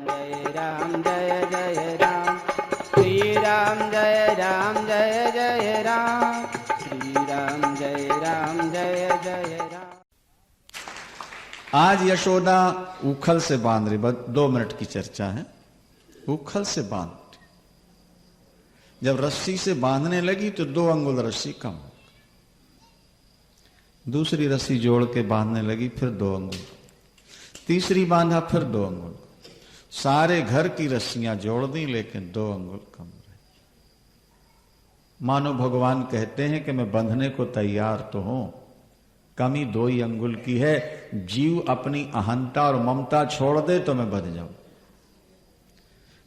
जय राम जय जय राम, श्री राम जय जय राम, श्री राम जय जय राम। आज यशोदा उखल से बांध रही, 2 मिनट की चर्चा है। उखल से बांध, जब रस्सी से बांधने लगी तो 2 अंगुल रस्सी कम हो, दूसरी रस्सी जोड़ के बांधने लगी, फिर 2 अंगुल, तीसरी बांधा, फिर 2 अंगुल, सारे घर की रस्सियां जोड़ दी लेकिन 2 अंगुल कम रहे। मानो भगवान कहते हैं कि मैं बंधने को तैयार तो हूं, कमी 2 ही अंगुल की है। जीव अपनी अहंता और ममता छोड़ दे तो मैं बंध जाऊं।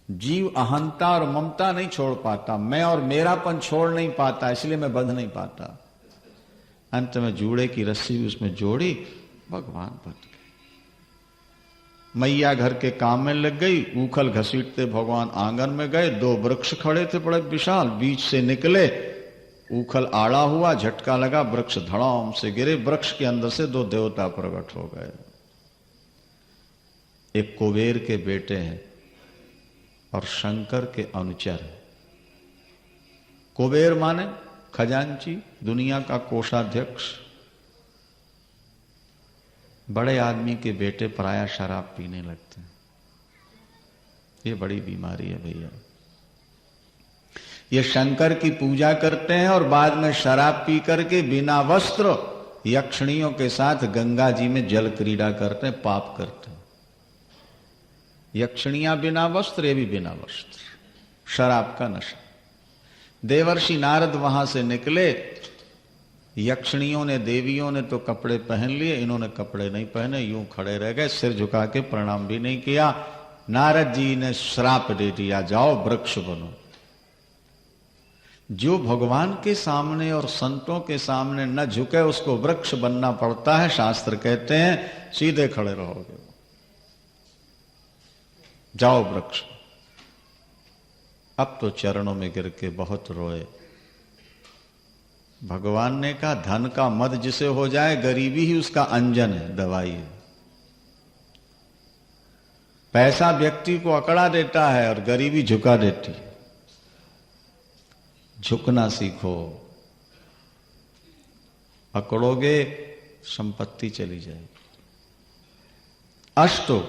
जीव अहंता और ममता नहीं छोड़ पाता, मैं और मेरापन छोड़ नहीं पाता, इसलिए मैं बंध नहीं पाता। अंत में जूड़े की रस्सी भी उसमें जोड़ी, भगवान बंध गए। मैया घर के काम में लग गई, उखल घसीटते भगवान आंगन में गए। 2 वृक्ष खड़े थे बड़े विशाल, बीच से निकले, उखल आड़ा हुआ, झटका लगा, वृक्ष धड़ाम से गिरे। वृक्ष के अंदर से 2 देवता प्रकट हो गए। एक कुबेर के बेटे हैं और शंकर के अनुचर है। कुबेर माने खजांची, दुनिया का कोषाध्यक्ष। बड़े आदमी के बेटे प्रायः शराब पीने लगते हैं, ये बड़ी बीमारी है भैया। ये शंकर की पूजा करते हैं और बाद में शराब पी करके बिना वस्त्र यक्षिणियों के साथ गंगा जी में जल क्रीड़ा करते हैं, पाप करते हैं। यक्षिणियां बिना वस्त्र, ये भी बिना वस्त्र, शराब का नशा। देवर्षि नारद वहां से निकले, यक्षिणियों ने, देवियों ने तो कपड़े पहन लिए, इन्होंने कपड़े नहीं पहने, यूं खड़े रह गए, सिर झुका के प्रणाम भी नहीं किया। नारद जी ने श्राप दे दिया, जाओ वृक्ष बनो। जो भगवान के सामने और संतों के सामने न झुके उसको वृक्ष बनना पड़ता है। शास्त्र कहते हैं सीधे खड़े रहोगे, जाओ वृक्ष। अब तो चरणों में गिर के बहुत रोए। भगवान ने कहा धन का मद जिसे हो जाए, गरीबी ही उसका अंजन है, दवाई है। पैसा व्यक्ति को अकड़ा देता है और गरीबी झुका देती है। झुकना सीखो, अकड़ोगे संपत्ति चली जाएगी। अष्टो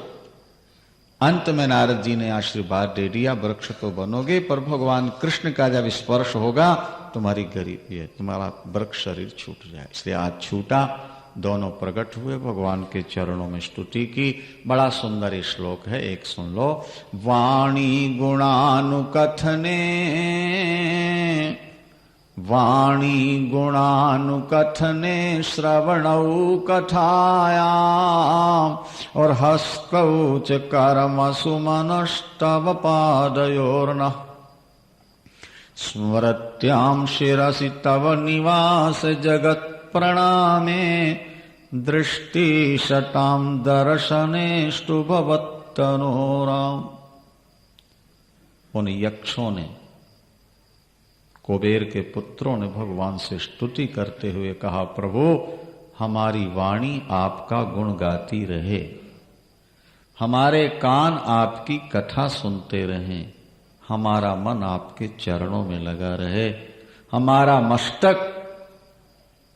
अंत में नारद जी ने आशीर्वाद दे दिया, वृक्ष तो बनोगे, पर भगवान कृष्ण का जब स्पर्श होगा तुम्हारी गरीबी है, तुम्हारा वृक्ष शरीर छूट जाए। इसलिए आज छूटा। दोनों प्रकट हुए, भगवान के चरणों में स्तुति की। बड़ा सुंदर ये श्लोक है, एक सुन लो। वाणी गुणानुकथने, वाणी गुणानुकथने, श्रवणौ कथायाम, और हस्तौ च कर्म सुमनस्तव पादयोर्न, स्मरत्याम शिरसि तव निवास जगत प्रणामे, दृष्टि शताम दर्शनेष्टु भवत्तनोराम। उन यक्षों ने, कुबेर के पुत्रों ने भगवान से स्तुति करते हुए कहा, प्रभु हमारी वाणी आपका गुण गाती रहे, हमारे कान आपकी कथा सुनते रहें, हमारा मन आपके चरणों में लगा रहे, हमारा मस्तक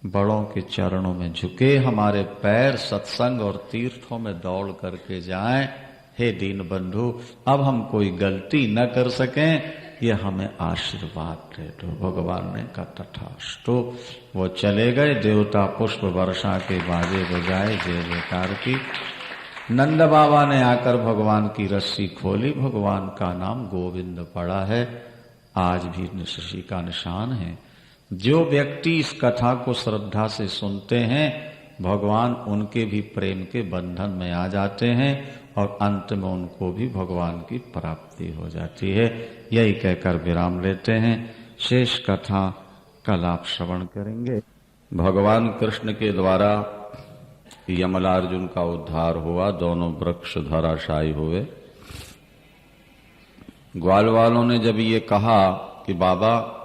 बड़ों के चरणों में झुके, हमारे पैर सत्संग और तीर्थों में दौड़ करके जाएं। हे दीन बंधु, अब हम कोई गलती न कर सकें, ये हमें आशीर्वाद दे दो। भगवान ने कहा तथास्तु। वो चले गए, देवता पुष्प वर्षा के बाजे बजाए, जय जयकार की। नंद बाबा ने आकर भगवान की रस्सी खोली, भगवान का नाम गोविंद पड़ा है, आज भी रस्सी का निशान है। जो व्यक्ति इस कथा को श्रद्धा से सुनते हैं, भगवान उनके भी प्रेम के बंधन में आ जाते हैं और अंत में उनको भी भगवान की प्राप्ति हो जाती है। यही कहकर विराम लेते हैं। शेष कथा कल आप श्रवण करेंगे। भगवान कृष्ण के द्वारा यमलार्जुन का उद्धार हुआ, दोनों वृक्ष धराशायी हुए। ग्वाल वालों ने जब ये कहा कि बाबा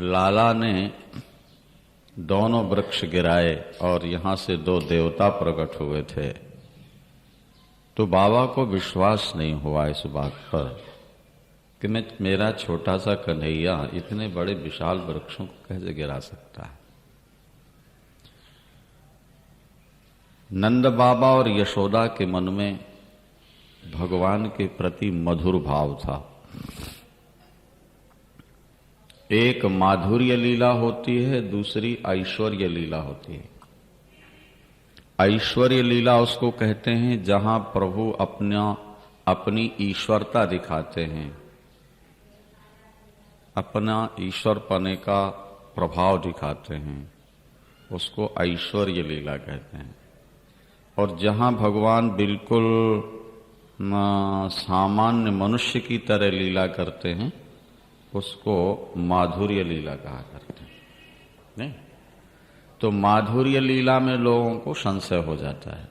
लाला ने दोनों वृक्ष गिराए और यहां से 2 देवता प्रकट हुए थे, तो बाबा को विश्वास नहीं हुआ इस बात पर कि मेरा छोटा सा कन्हैया इतने बड़े विशाल वृक्षों को कैसे गिरा सकता है। नंद बाबा और यशोदा के मन में भगवान के प्रति मधुर भाव था। एक माधुर्य लीला होती है, दूसरी ऐश्वर्य लीला होती है। ऐश्वर्य लीला उसको कहते हैं जहां प्रभु अपनी ईश्वरता दिखाते हैं, अपना ईश्वर पने का प्रभाव दिखाते हैं, उसको ऐश्वर्य लीला कहते हैं। और जहां भगवान बिल्कुल सामान्य मनुष्य की तरह लीला करते हैं, उसको माधुर्य लीला कहा करते हैं। नहीं तो माधुर्य लीला में लोगों को संशय हो जाता है।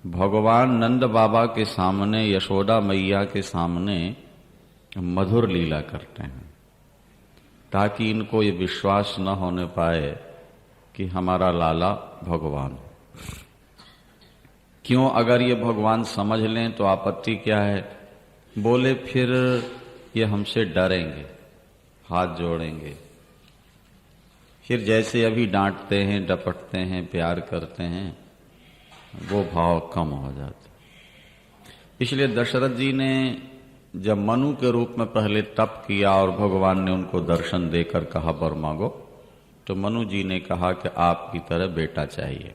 भगवान नंद बाबा के सामने, यशोदा मैया के सामने मधुर लीला करते हैं ताकि इनको ये विश्वास न होने पाए कि हमारा लाला भगवान। क्यों? अगर ये भगवान समझ लें तो आपत्ति क्या है? बोले फिर ये हमसे डरेंगे, हाथ जोड़ेंगे, फिर जैसे अभी डांटते हैं, डपटते हैं, प्यार करते हैं, वो भाव कम हो जाता। इसलिए दशरथ जी ने जब मनु के रूप में पहले तप किया और भगवान ने उनको दर्शन देकर कहा वर मांगो, तो मनु जी ने कहा कि आपकी तरह बेटा चाहिए।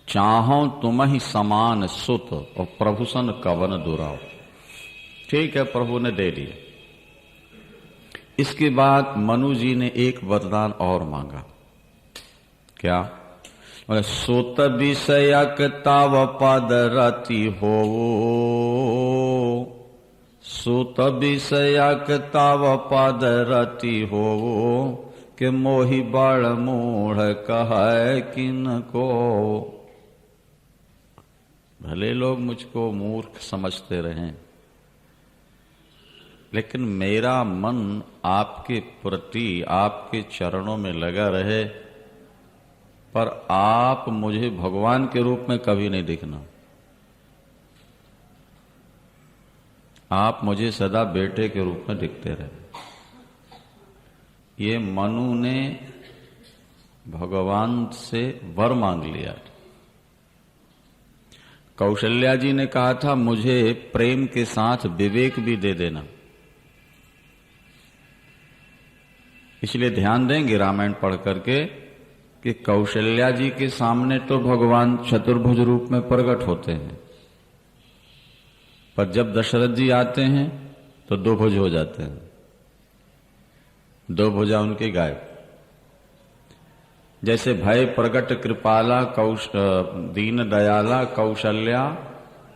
चाहो तुम ही समान सुत और प्रभुसन कवन दुराव। ठीक है, प्रभु ने दे दिया। इसके बाद मनु जी ने एक वरदान और मांगा। क्या? सुत विषयक ताव पद रति हो, सुत विषयक ताव पद रति हो, के मोहि बड़ मूढ़ कहे किनको। भले लोग मुझको मूर्ख समझते रहें, लेकिन मेरा मन आपके प्रति, आपके चरणों में लगा रहे, पर आप मुझे भगवान के रूप में कभी नहीं दिखना। आप मुझे सदा बेटे के रूप में दिखते रहे। ये मनु ने भगवान से वर मांग लिया। कौशल्या जी ने कहा था मुझे प्रेम के साथ विवेक भी दे देना। इसलिए ध्यान देंगे रामायण पढ़ करके कि कौशल्या जी के सामने तो भगवान चतुर्भुज रूप में प्रकट होते हैं, पर जब दशरथ जी आते हैं तो दो भुज हो जाते हैं, दो भुजा उनके गायब। जैसे भय प्रगट कृपाला दीन दयाला कौशल्या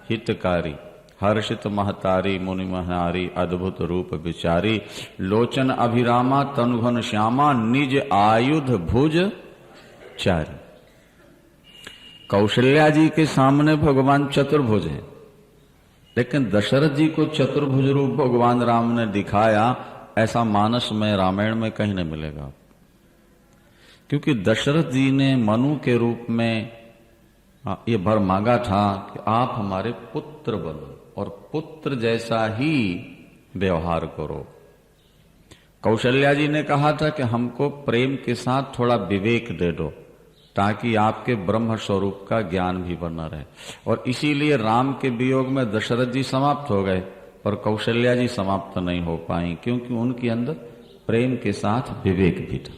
हितकारी, हर्षित महतारी मुनि महनारी, अद्भुत रूप विचारी, लोचन अभिरामा तनुघन श्यामा, निज आयुध भुज चारी। कौशल्या जी के सामने भगवान चतुर्भुज हैं, लेकिन दशरथ जी को चतुर्भुज रूप भगवान राम ने दिखाया, ऐसा मानस में रामायण में कहीं नहीं मिलेगा। क्योंकि दशरथ जी ने मनु के रूप में ये वर मांगा था कि आप हमारे पुत्र बनो और पुत्र जैसा ही व्यवहार करो। कौशल्या जी ने कहा था कि हमको प्रेम के साथ थोड़ा विवेक दे दो ताकि आपके ब्रह्म स्वरूप का ज्ञान भी बना रहे। और इसीलिए राम के वियोग में दशरथ जी समाप्त हो गए, पर कौशल्या जी समाप्त नहीं हो पाई, क्योंकि उनके अंदर प्रेम के साथ विवेक भी था।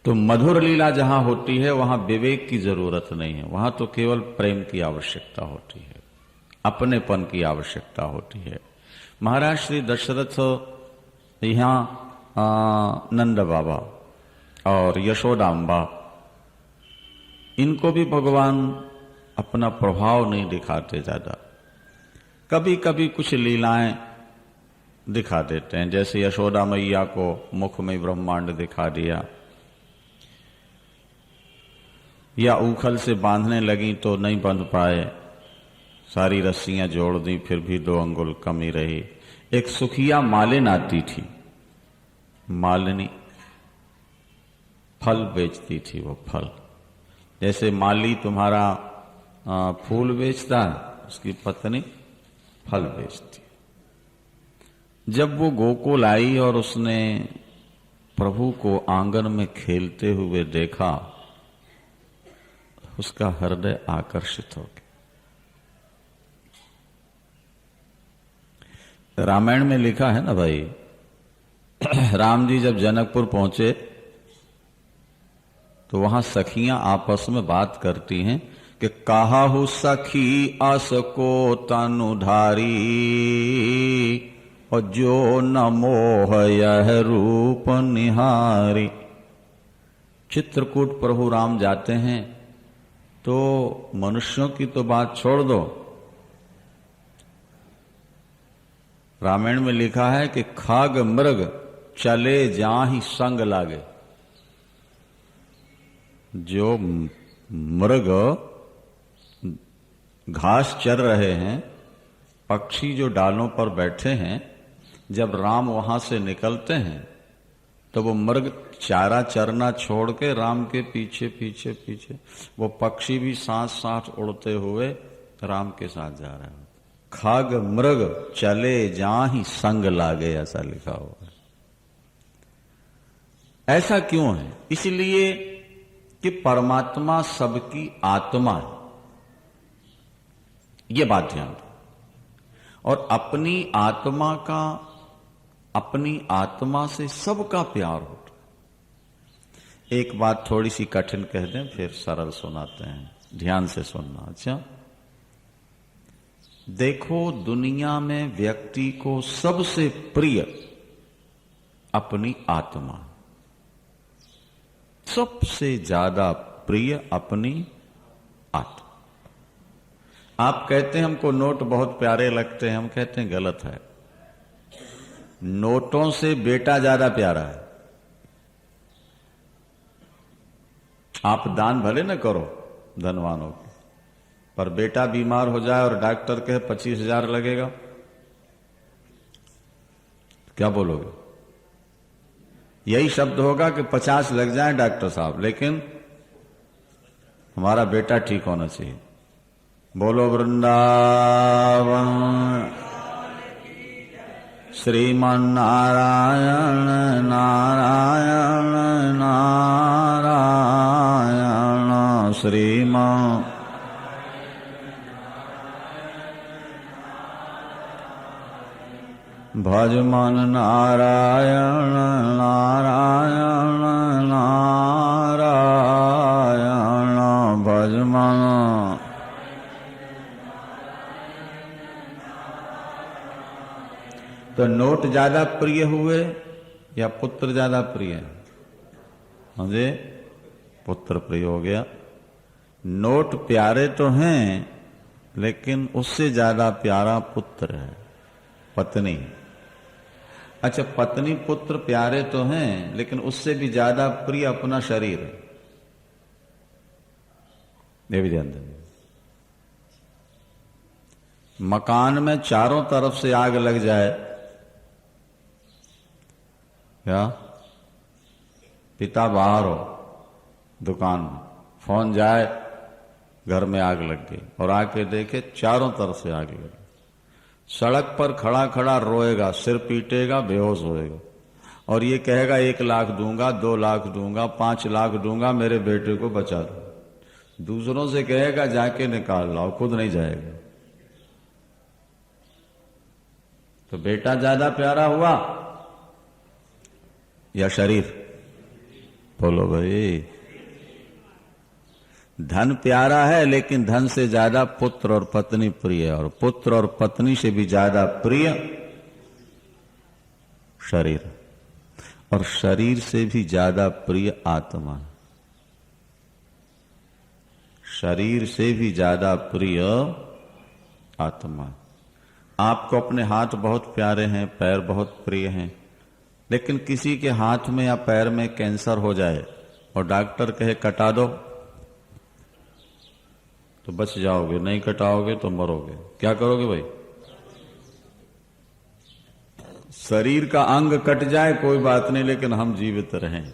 तो मधुर लीला जहां होती है वहां विवेक की जरूरत नहीं है, वहां तो केवल प्रेम की आवश्यकता होती है, अपनेपन की आवश्यकता होती है। महाराज श्री दशरथ यहां नंद बाबा और यशोदाम्बा, इनको भी भगवान अपना प्रभाव नहीं दिखाते ज्यादा। कभी कभी कुछ लीलाएं दिखा देते हैं, जैसे यशोदा मैया को मुख में ब्रह्मांड दिखा दिया, या उखल से बांधने लगी तो नहीं बंध पाए, सारी रस्सियां जोड़ दी फिर भी 2 अंगुल कमी रही। एक सुखिया मालिन आती थी, मालिनी फल बेचती थी, वो फल जैसे माली तुम्हारा फूल बेचता है, उसकी पत्नी फल बेचती है। जब वो गोकुल आई और उसने प्रभु को आंगन में खेलते हुए देखा, उसका हृदय आकर्षित हो गया। रामायण में लिखा है ना भाई, राम जी जब जनकपुर पहुंचे तो वहां सखियां आपस में बात करती हैं कि काहू सखी अस को तनुधारी और जो न मोह यह रूप निहारी। चित्रकूट प्रभु राम जाते हैं तो मनुष्यों की तो बात छोड़ दो, रामायण में लिखा है कि खाग मृग चले जाहि संग लागे। जो मृग घास चर रहे हैं, पक्षी जो डालों पर बैठे हैं, जब राम वहां से निकलते हैं तो वो मृग चारा चरना छोड़ के राम के पीछे पीछे पीछे, वो पक्षी भी साथ साथ उड़ते हुए राम के साथ जा रहे हैं। खाग मृग चले जाहि संग लागे, ऐसा लिखा हुआ है। ऐसा क्यों है? इसलिए कि परमात्मा सबकी आत्मा है, ये बात ध्यान दो। और अपनी आत्मा का, अपनी आत्मा से सबका प्यार होता है। एक बात थोड़ी सी कठिन कह दें, फिर सरल सुनाते हैं, ध्यान से सुनना। अच्छा, देखो, दुनिया में व्यक्ति को सबसे प्रिय अपनी आत्मा, सबसे ज्यादा प्रिय अपनी आत्मा। आप कहते हैं हमको नोट बहुत प्यारे लगते हैं, हम कहते हैं गलत है। नोटों से बेटा ज्यादा प्यारा है। आप दान भले न करो धनवानों को, पर बेटा बीमार हो जाए और डॉक्टर कहे 25,000 लगेगा, क्या बोलोगे? यही शब्द होगा कि 50 लग जाए डॉक्टर साहब, लेकिन हमारा बेटा ठीक होना चाहिए। बोलो वृंदावन श्रीमन नारायण नारायण नारायण श्रीमन। भज मन नारायण नारायण नारायण भज मन। तो नोट ज्यादा प्रिय हुए या पुत्र ज्यादा प्रिय है? मुझे पुत्र प्रिय हो गया। नोट प्यारे तो हैं, लेकिन उससे ज्यादा प्यारा पुत्र है, पत्नी। अच्छा, पत्नी पुत्र प्यारे तो हैं, लेकिन उससे भी ज्यादा प्रिय अपना शरीर है। ये भी ध्यान देना। मकान में चारों तरफ से आग लग जाए, क्या पिता बाहर हो दुकान में, फोन जाए घर में आग लग गई, और आके देखे चारों तरफ से आग लगी। सड़क पर खड़ा खड़ा रोएगा, सिर पीटेगा, बेहोश होएगा, और ये कहेगा 1 लाख दूंगा, 2 लाख दूंगा, 5 लाख दूंगा, मेरे बेटे को बचा दो। दूसरों से कहेगा जाके निकाल लाओ, खुद नहीं जाएगा। तो बेटा ज्यादा प्यारा हुआ या शरीर? बोलो भाई। धन प्यारा है, लेकिन धन से ज्यादा पुत्र और पत्नी प्रिय है, और पुत्र और पत्नी से भी ज्यादा प्रिय शरीर, और शरीर से भी ज्यादा प्रिय आत्मा, शरीर से भी ज्यादा प्रिय आत्मा। आपको अपने हाथ बहुत प्यारे हैं, पैर बहुत प्रिय हैं, लेकिन किसी के हाथ में या पैर में कैंसर हो जाए और डॉक्टर कहे कटा दो, तो बच जाओगे, नहीं कटाओगे तो मरोगे। क्या करोगे भाई? शरीर का अंग कट जाए कोई बात नहीं, लेकिन हम जीवित रहें।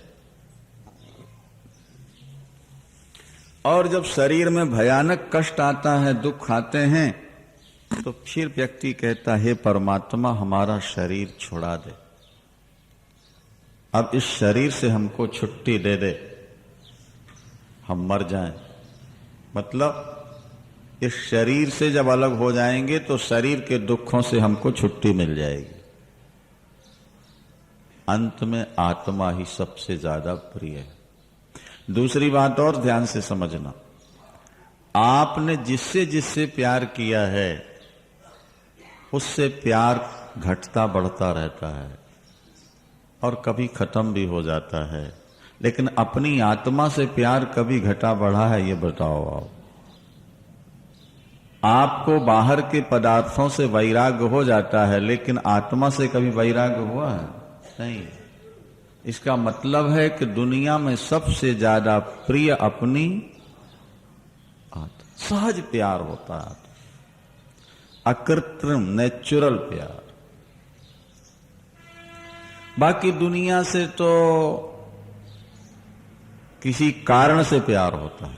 और जब शरीर में भयानक कष्ट आता है, दुख आते हैं, तो फिर व्यक्ति कहता है, हे परमात्मा हमारा शरीर छुड़ा दे, अब इस शरीर से हमको छुट्टी दे दे, हम मर जाएं। मतलब इस शरीर से जब अलग हो जाएंगे तो शरीर के दुखों से हमको छुट्टी मिल जाएगी। अंत में आत्मा ही सबसे ज्यादा प्रिय है। दूसरी बात और ध्यान से समझना, आपने जिससे जिससे प्यार किया है उससे प्यार घटता बढ़ता रहता है और कभी खत्म भी हो जाता है, लेकिन अपनी आत्मा से प्यार कभी घटा बढ़ा है, ये बताओ आप। आपको बाहर के पदार्थों से वैराग्य हो जाता है, लेकिन आत्मा से कभी वैराग्य हुआ है? नहीं। इसका मतलब है कि दुनिया में सबसे ज्यादा प्रिय अपनी आत्मा। सहज प्यार होता है, अकृत्रिम नेचुरल प्यार। बाकी दुनिया से तो किसी कारण से प्यार होता है,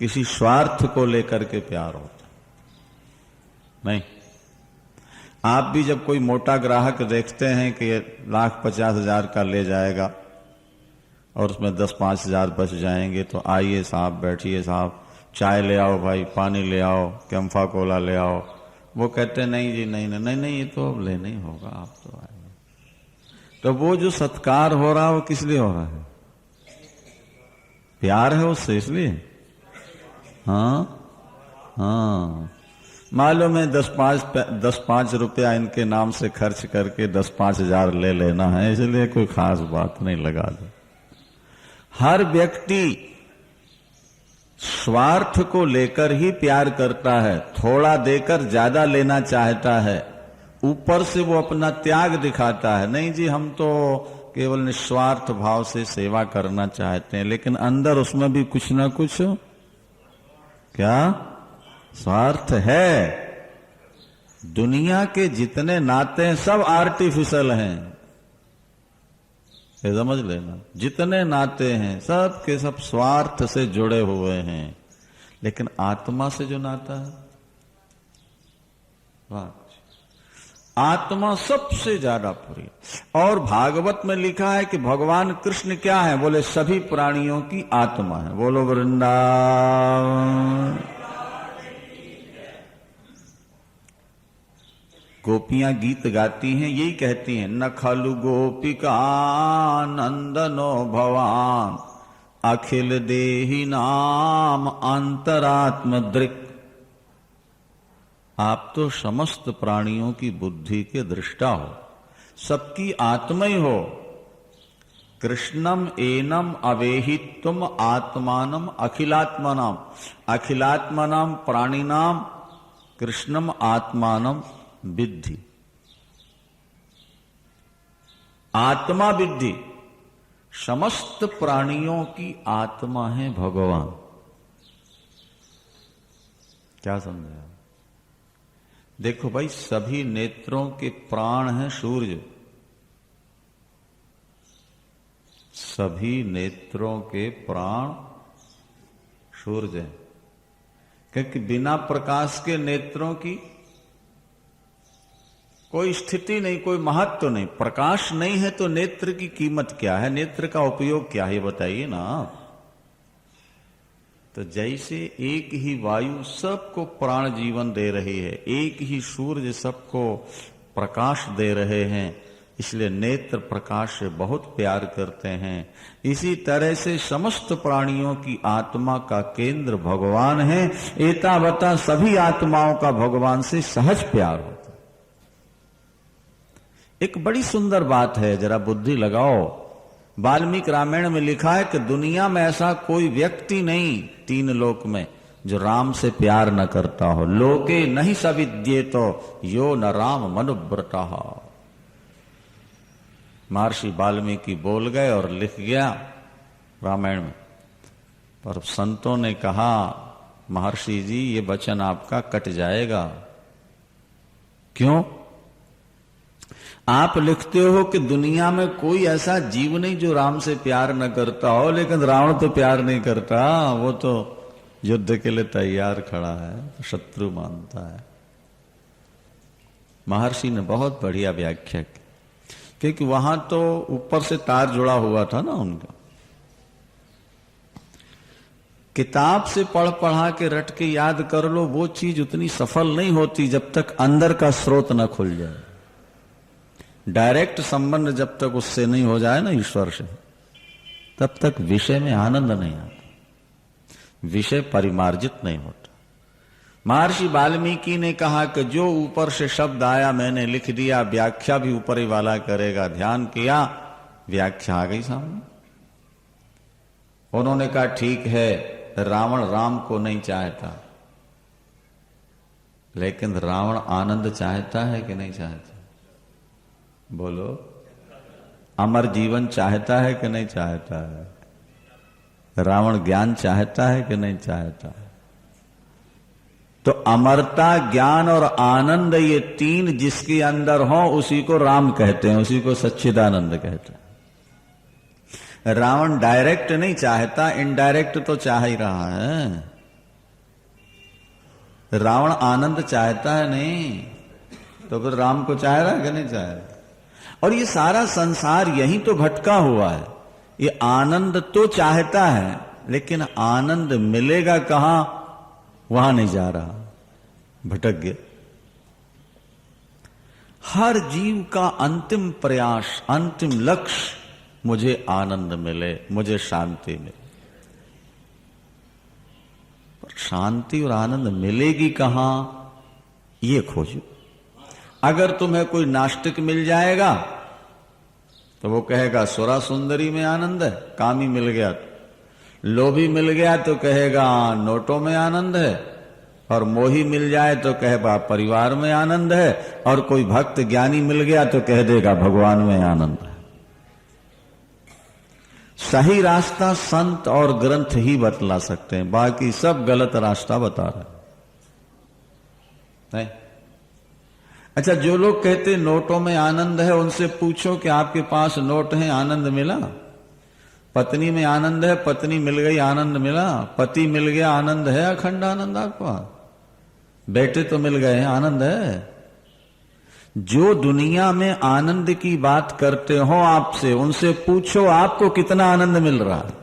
किसी स्वार्थ को लेकर के प्यार होता है। नहीं, आप भी जब कोई मोटा ग्राहक देखते हैं कि 1,50,000 का ले जाएगा और उसमें 10-5,000 बच जाएंगे, तो आइए साहब, बैठिए साहब, चाय ले आओ भाई, पानी ले आओ, कैंफा कोला ले आओ। वो कहते हैं नहीं जी, नहीं नहीं नहीं, ये तो अब लेना ही होगा, आप तो आए। तो वो जो सत्कार हो रहा है वो किस लिए हो रहा है? प्यार है उससे, इसलिए। हाँ, मालूम है 10-5 रुपया इनके नाम से खर्च करके 10-5,000 ले लेना है, इसलिए कोई खास बात नहीं लगा दो। हर व्यक्ति स्वार्थ को लेकर ही प्यार करता है, थोड़ा देकर ज्यादा लेना चाहता है, ऊपर से वो अपना त्याग दिखाता है। नहीं जी, हम तो केवल निस्वार्थ भाव से सेवा करना चाहते हैं, लेकिन अंदर उसमें भी कुछ ना कुछ क्या स्वार्थ है। दुनिया के जितने नाते हैं सब आर्टिफिशियल हैं, ये समझ लेना। जितने नाते हैं सब के सब स्वार्थ से जुड़े हुए हैं, लेकिन आत्मा से जो नाता है, वाह, आत्मा सबसे ज्यादा प्रिय। और भागवत में लिखा है कि भगवान कृष्ण क्या है? बोले सभी प्राणियों की आत्मा है। बोलो वृंदावन। गोपियां गीत गाती हैं, यही कहती हैं, न खलु गोपिका नंदनो भवान अखिल देहि नाम अंतरात्म दृक्। आप तो समस्त प्राणियों की बुद्धि के दृष्टा हो, सबकी आत्मा ही हो। कृष्णम एनम अवेहितुम आत्मानम अखिलात्मनाम, अखिलात्मनाम प्राणिनाम कृष्णम आत्मानम विद्धि। आत्मा विद्धि, समस्त प्राणियों की आत्मा है भगवान। क्या समझे? देखो भाई, सभी नेत्रों के प्राण हैं सूर्य, सभी नेत्रों के प्राण सूर्य हैं, क्योंकि बिना प्रकाश के नेत्रों की कोई स्थिति नहीं, कोई महत्व नहीं। प्रकाश नहीं है तो नेत्र की कीमत क्या है, नेत्र का उपयोग क्या है, बताइए ना। तो जैसे एक ही वायु सबको प्राण जीवन दे रही है, एक ही सूर्य सबको प्रकाश दे रहे हैं, इसलिए नेत्र प्रकाश से बहुत प्यार करते हैं। इसी तरह से समस्त प्राणियों की आत्मा का केंद्र भगवान है। एतावता सभी आत्माओं का भगवान से सहज प्यार होता है। एक बड़ी सुंदर बात है, जरा बुद्धि लगाओ। वाल्मीकि रामायण में लिखा है कि दुनिया में ऐसा कोई व्यक्ति नहीं, 3 लोक में, जो राम से प्यार न करता हो। लोके नहीं सविद्येतो यो न राम मनुव्रता। महर्षि वाल्मीकि बोल गए और लिख गया रामायण में, पर संतों ने कहा महर्षि जी ये वचन आपका कट जाएगा। क्यों? आप लिखते हो कि दुनिया में कोई ऐसा जीव नहीं जो राम से प्यार न करता हो, लेकिन रावण तो प्यार नहीं करता, वो तो युद्ध के लिए तैयार खड़ा है, शत्रु मानता है। महर्षि ने बहुत बढ़िया व्याख्या की, क्योंकि वहां तो ऊपर से तार जुड़ा हुआ था ना उनका। किताब से पढ़ पढ़ा के रट के याद कर लो, वो चीज उतनी सफल नहीं होती जब तक अंदर का स्रोत न खुल जाए। डायरेक्ट संबंध जब तक उससे नहीं हो जाए ना ईश्वर से, तब तक विषय में आनंद नहीं आता, विषय परिमार्जित नहीं होता। महर्षि वाल्मीकि ने कहा कि जो ऊपर से शब्द आया मैंने लिख दिया, व्याख्या भी ऊपर ही वाला करेगा। ध्यान किया, व्याख्या आ गई सामने। उन्होंने कहा ठीक है, रावण राम को नहीं चाहता, लेकिन रावण आनंद चाहता है कि नहीं चाहता? बोलो, अमर जीवन चाहता है कि नहीं चाहता है? रावण ज्ञान चाहता है कि नहीं चाहता है? तो अमरता, ज्ञान और आनंद, ये तीन जिसके अंदर हो उसी को राम कहते हैं, उसी को सच्चिदानंद कहते हैं। रावण डायरेक्ट नहीं चाहता, इनडायरेक्ट तो चाह ही रहा है। रावण आनंद चाहता है नहीं, तो फिर राम को चाह रहा है कि नहीं चाह रहा? और ये सारा संसार यही तो भटका हुआ है। ये आनंद तो चाहता है, लेकिन आनंद मिलेगा कहां, वहां नहीं जा रहा, भटक गया। हर जीव का अंतिम प्रयास, अंतिम लक्ष्य, मुझे आनंद मिले, मुझे शांति मिले। पर शांति और आनंद मिलेगी कहां, ये खोजो। अगर तुम्हें कोई नास्तिक मिल जाएगा तो वो कहेगा सुरा सुंदरी में आनंद है, कामी मिल गया तो। लोभी मिल गया तो कहेगा नोटों में आनंद है, और मोही मिल जाए तो कहेगा परिवार में आनंद है, और कोई भक्त ज्ञानी मिल गया तो कह देगा भगवान में आनंद है। सही रास्ता संत और ग्रंथ ही बतला सकते हैं, बाकी सब गलत रास्ता बता रहे हैं। अच्छा, जो लोग कहते नोटों में आनंद है, उनसे पूछो कि आपके पास नोट है, आनंद मिला? पत्नी में आनंद है, पत्नी मिल गई, आनंद मिला? पति मिल गया, आनंद है? अखंड आनंद आपको? बेटे तो मिल गए, आनंद है? जो दुनिया में आनंद की बात करते हो आपसे, उनसे पूछो आपको कितना आनंद मिल रहा है।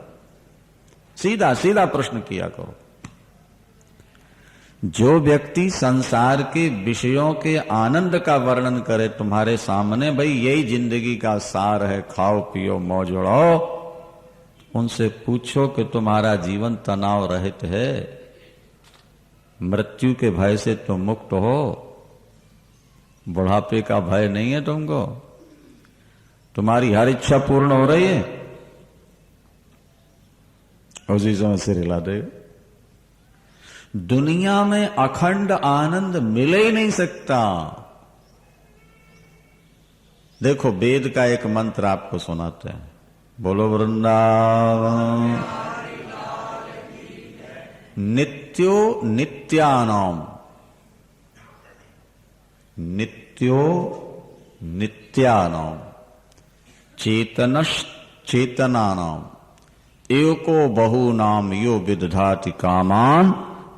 सीधा सीधा प्रश्न किया करो। जो व्यक्ति संसार के विषयों के आनंद का वर्णन करे तुम्हारे सामने, भाई यही जिंदगी का सार है, खाओ पियो मौज उड़ाओ, उनसे पूछो कि तुम्हारा जीवन तनाव रहित है, मृत्यु के भय से तुम मुक्त हो, बुढ़ापे का भय नहीं है तुमको, तुम्हारी हर इच्छा पूर्ण हो रही है, उसी समय सिर हिला देगा। दुनिया में अखंड आनंद मिल ही नहीं सकता। देखो, वेद का एक मंत्र आपको सुनाते हैं, बोलो वृंदावन। नित्यो नित्यानाम, नित्यो नित्यानाम, चेतनश् चेतनानाम, एको बहुनाम यो विदधाति कामान,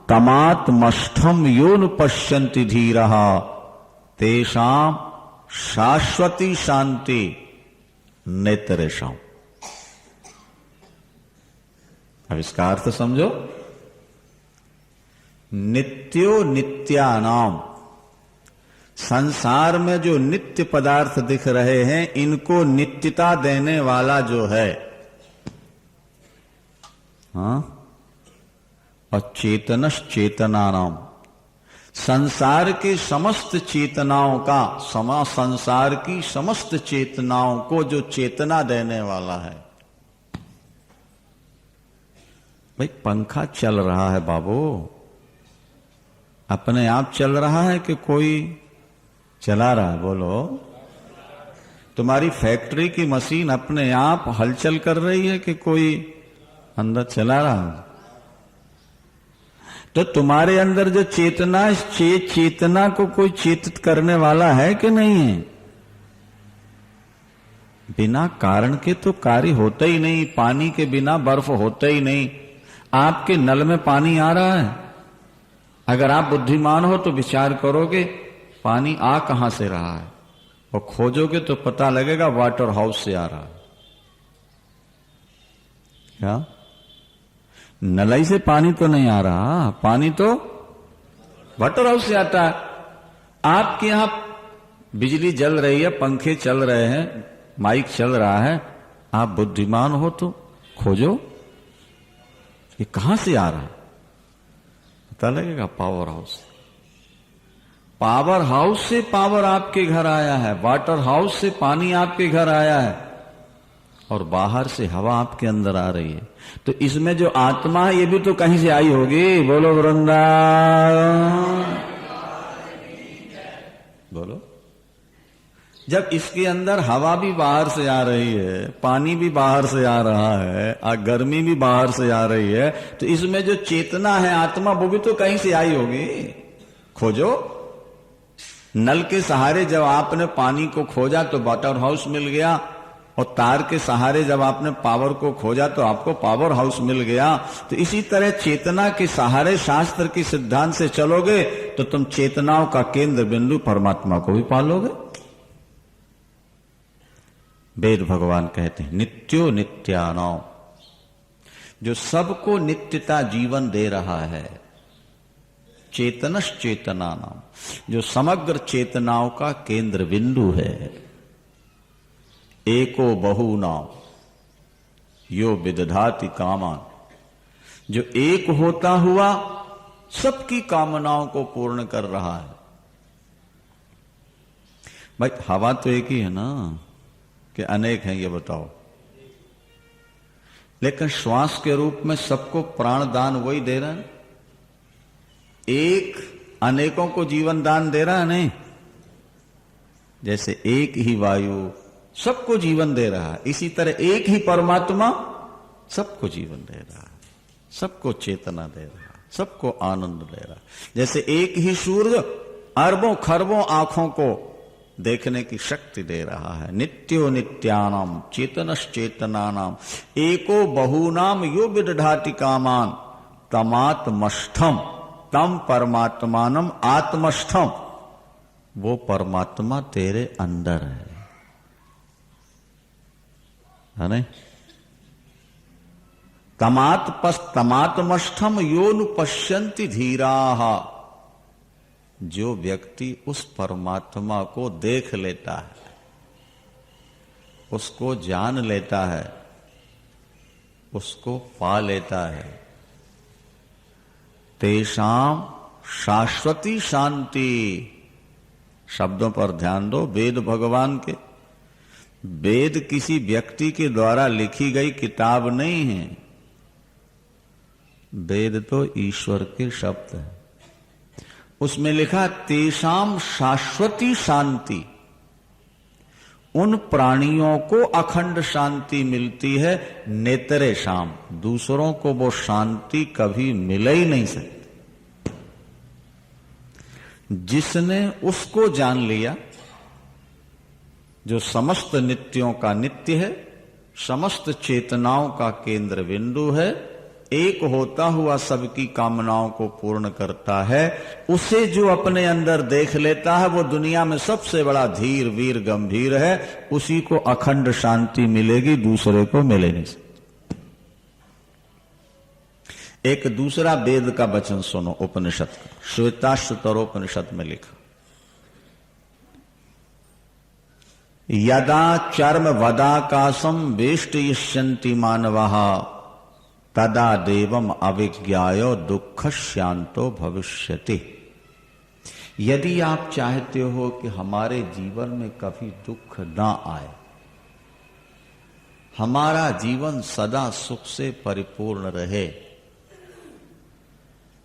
तमात्मष्ठम यो न पश्यन्ति धीरः, तेषां शाश्वती शांति नेतरेषां। अब इसका अर्थ समझो। नित्यो नित्यानाम, संसार में जो नित्य पदार्थ दिख रहे हैं, इनको नित्यता देने वाला जो है, हाँ, और चेतनश् चेतनानाम, संसार की समस्त चेतनाओं का, संसार की समस्त चेतनाओं को जो चेतना देने वाला है। भाई पंखा चल रहा है बाबू, अपने आप चल रहा है कि कोई चला रहा है? बोलो। तुम्हारी फैक्ट्री की मशीन अपने आप हलचल कर रही है कि कोई अंदर चला रहा है? तो तुम्हारे अंदर जो चेतना, चेतना को कोई चेतित करने वाला है कि नहीं है? बिना कारण के तो कार्य होता ही नहीं। पानी के बिना बर्फ होता ही नहीं। आपके नल में पानी आ रहा है, अगर आप बुद्धिमान हो तो विचार करोगे पानी आ कहां से रहा है, और खोजोगे तो पता लगेगा वाटर हाउस से आ रहा है। क्या नलाई से पानी तो नहीं आ रहा, पानी तो वाटर हाउस से आता है। आपके यहां बिजली जल रही है, पंखे चल रहे हैं, माइक चल रहा है, आप बुद्धिमान हो तो खोजो ये कहां से आ रहा है, पता लगेगा पावर हाउस से। पावर हाउस से पावर आपके घर आया है, वाटर हाउस से पानी आपके घर आया है, और बाहर से हवा आपके अंदर आ रही है। तो इसमें जो आत्मा है ये भी तो कहीं से आई होगी। बोलो वृंदावन, बोलो। जब इसके अंदर हवा भी बाहर से आ रही है, पानी भी बाहर से आ रहा है, और गर्मी भी बाहर से आ रही है, तो इसमें जो चेतना है आत्मा, वो भी तो कहीं से आई होगी। खोजो। नल के सहारे जब आपने पानी को खोजा तो वाटर हाउस मिल गया, और तार के सहारे जब आपने पावर को खोजा तो आपको पावर हाउस मिल गया। तो इसी तरह चेतना के सहारे शास्त्र के सिद्धांत से चलोगे तो तुम चेतनाओं का केंद्र बिंदु परमात्मा को भी पालोगे। वेद भगवान कहते हैं नित्यो नित्यानाम, जो सबको नित्यता जीवन दे रहा है। चेतनश चेतना नाम, जो समग्र चेतनाओं का केंद्र बिंदु है। एको बहुनाम यो विदधाति कामान, जो एक होता हुआ सबकी कामनाओं को पूर्ण कर रहा है। भाई हवा तो एक ही है ना, कि अनेक हैं, ये बताओ। लेकिन श्वास के रूप में सबको प्राण दान वही दे रहा है। एक अनेकों को जीवन दान दे रहा है नहीं। जैसे एक ही वायु सबको जीवन दे रहा है, इसी तरह एक ही परमात्मा सबको जीवन दे रहा है, सबको चेतना दे रहा है, सबको आनंद दे रहा है। जैसे एक ही सूर्य अरबों खरबों आंखों को देखने की शक्ति दे रहा है। नित्यो नित्यानाम चेतनश चेतनानाम एको बहुनाम यो विदधाति कामान तमात्मष्ठम तम परमात्मानम आत्मष्ठम, वो परमात्मा तेरे अंदर है नहीं। तमात्मष्ठम योनु पश्यन्ति धीराः, जो व्यक्ति उस परमात्मा को देख लेता है, उसको जान लेता है, उसको पा लेता है, तेषाम शाश्वती शांति। शब्दों पर ध्यान दो, वेद भगवान के। वेद किसी व्यक्ति के द्वारा लिखी गई किताब नहीं है, वेद तो ईश्वर के शब्द है। उसमें लिखा तेषाम शाश्वती शांति, उन प्राणियों को अखंड शांति मिलती है। नेतरे शाम, दूसरों को वो शांति कभी मिल ही नहीं सकती। जिसने उसको जान लिया, जो समस्त नित्यों का नित्य है, समस्त चेतनाओं का केंद्र बिंदु है, एक होता हुआ सबकी कामनाओं को पूर्ण करता है, उसे जो अपने अंदर देख लेता है वो दुनिया में सबसे बड़ा धीर वीर गंभीर है। उसी को अखंड शांति मिलेगी, दूसरे को मिले नहीं सकती। एक दूसरा वेद का वचन सुनो, उपनिषद का, श्वेताश्वतरोपनिषद में लिखा, यदा चर्म वदाकाशम वेष्टयिष्यन्ति मानवः तदा देवम अविज्ञाय दुख शांतो भविष्यति। यदि आप चाहते हो कि हमारे जीवन में कभी दुख ना आए, हमारा जीवन सदा सुख से परिपूर्ण रहे,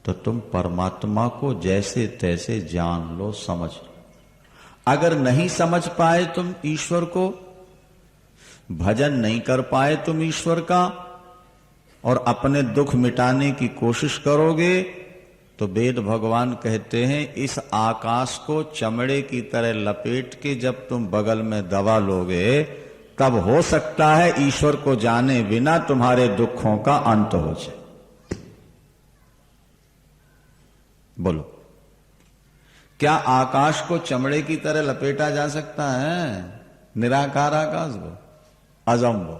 तो तुम परमात्मा को जैसे तैसे जान लो, समझ लो। अगर नहीं समझ पाए तुम ईश्वर को, भजन नहीं कर पाए तुम ईश्वर का, और अपने दुख मिटाने की कोशिश करोगे, तो वेद भगवान कहते हैं इस आकाश को चमड़े की तरह लपेट के जब तुम बगल में दबा लोगे, तब हो सकता है ईश्वर को जाने बिना तुम्हारे दुखों का अंत हो जाए। बोलो, क्या आकाश को चमड़े की तरह लपेटा जा सकता है? निराकार आकाश को, अजम्बो।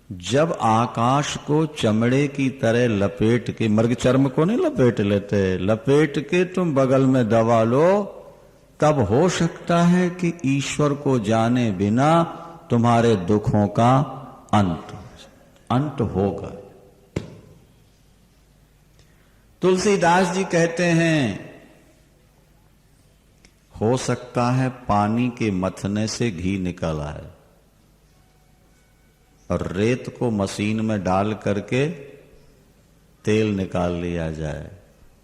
जब आकाश को चमड़े की तरह लपेट के, मृग चर्म को नहीं लपेट लेते, लपेट के तुम बगल में दबा लो, तब हो सकता है कि ईश्वर को जाने बिना तुम्हारे दुखों का अंत होगा। तुलसीदास जी कहते हैं, हो सकता है पानी के मथने से घी निकल आए और रेत को मशीन में डाल करके तेल निकाल लिया जाए,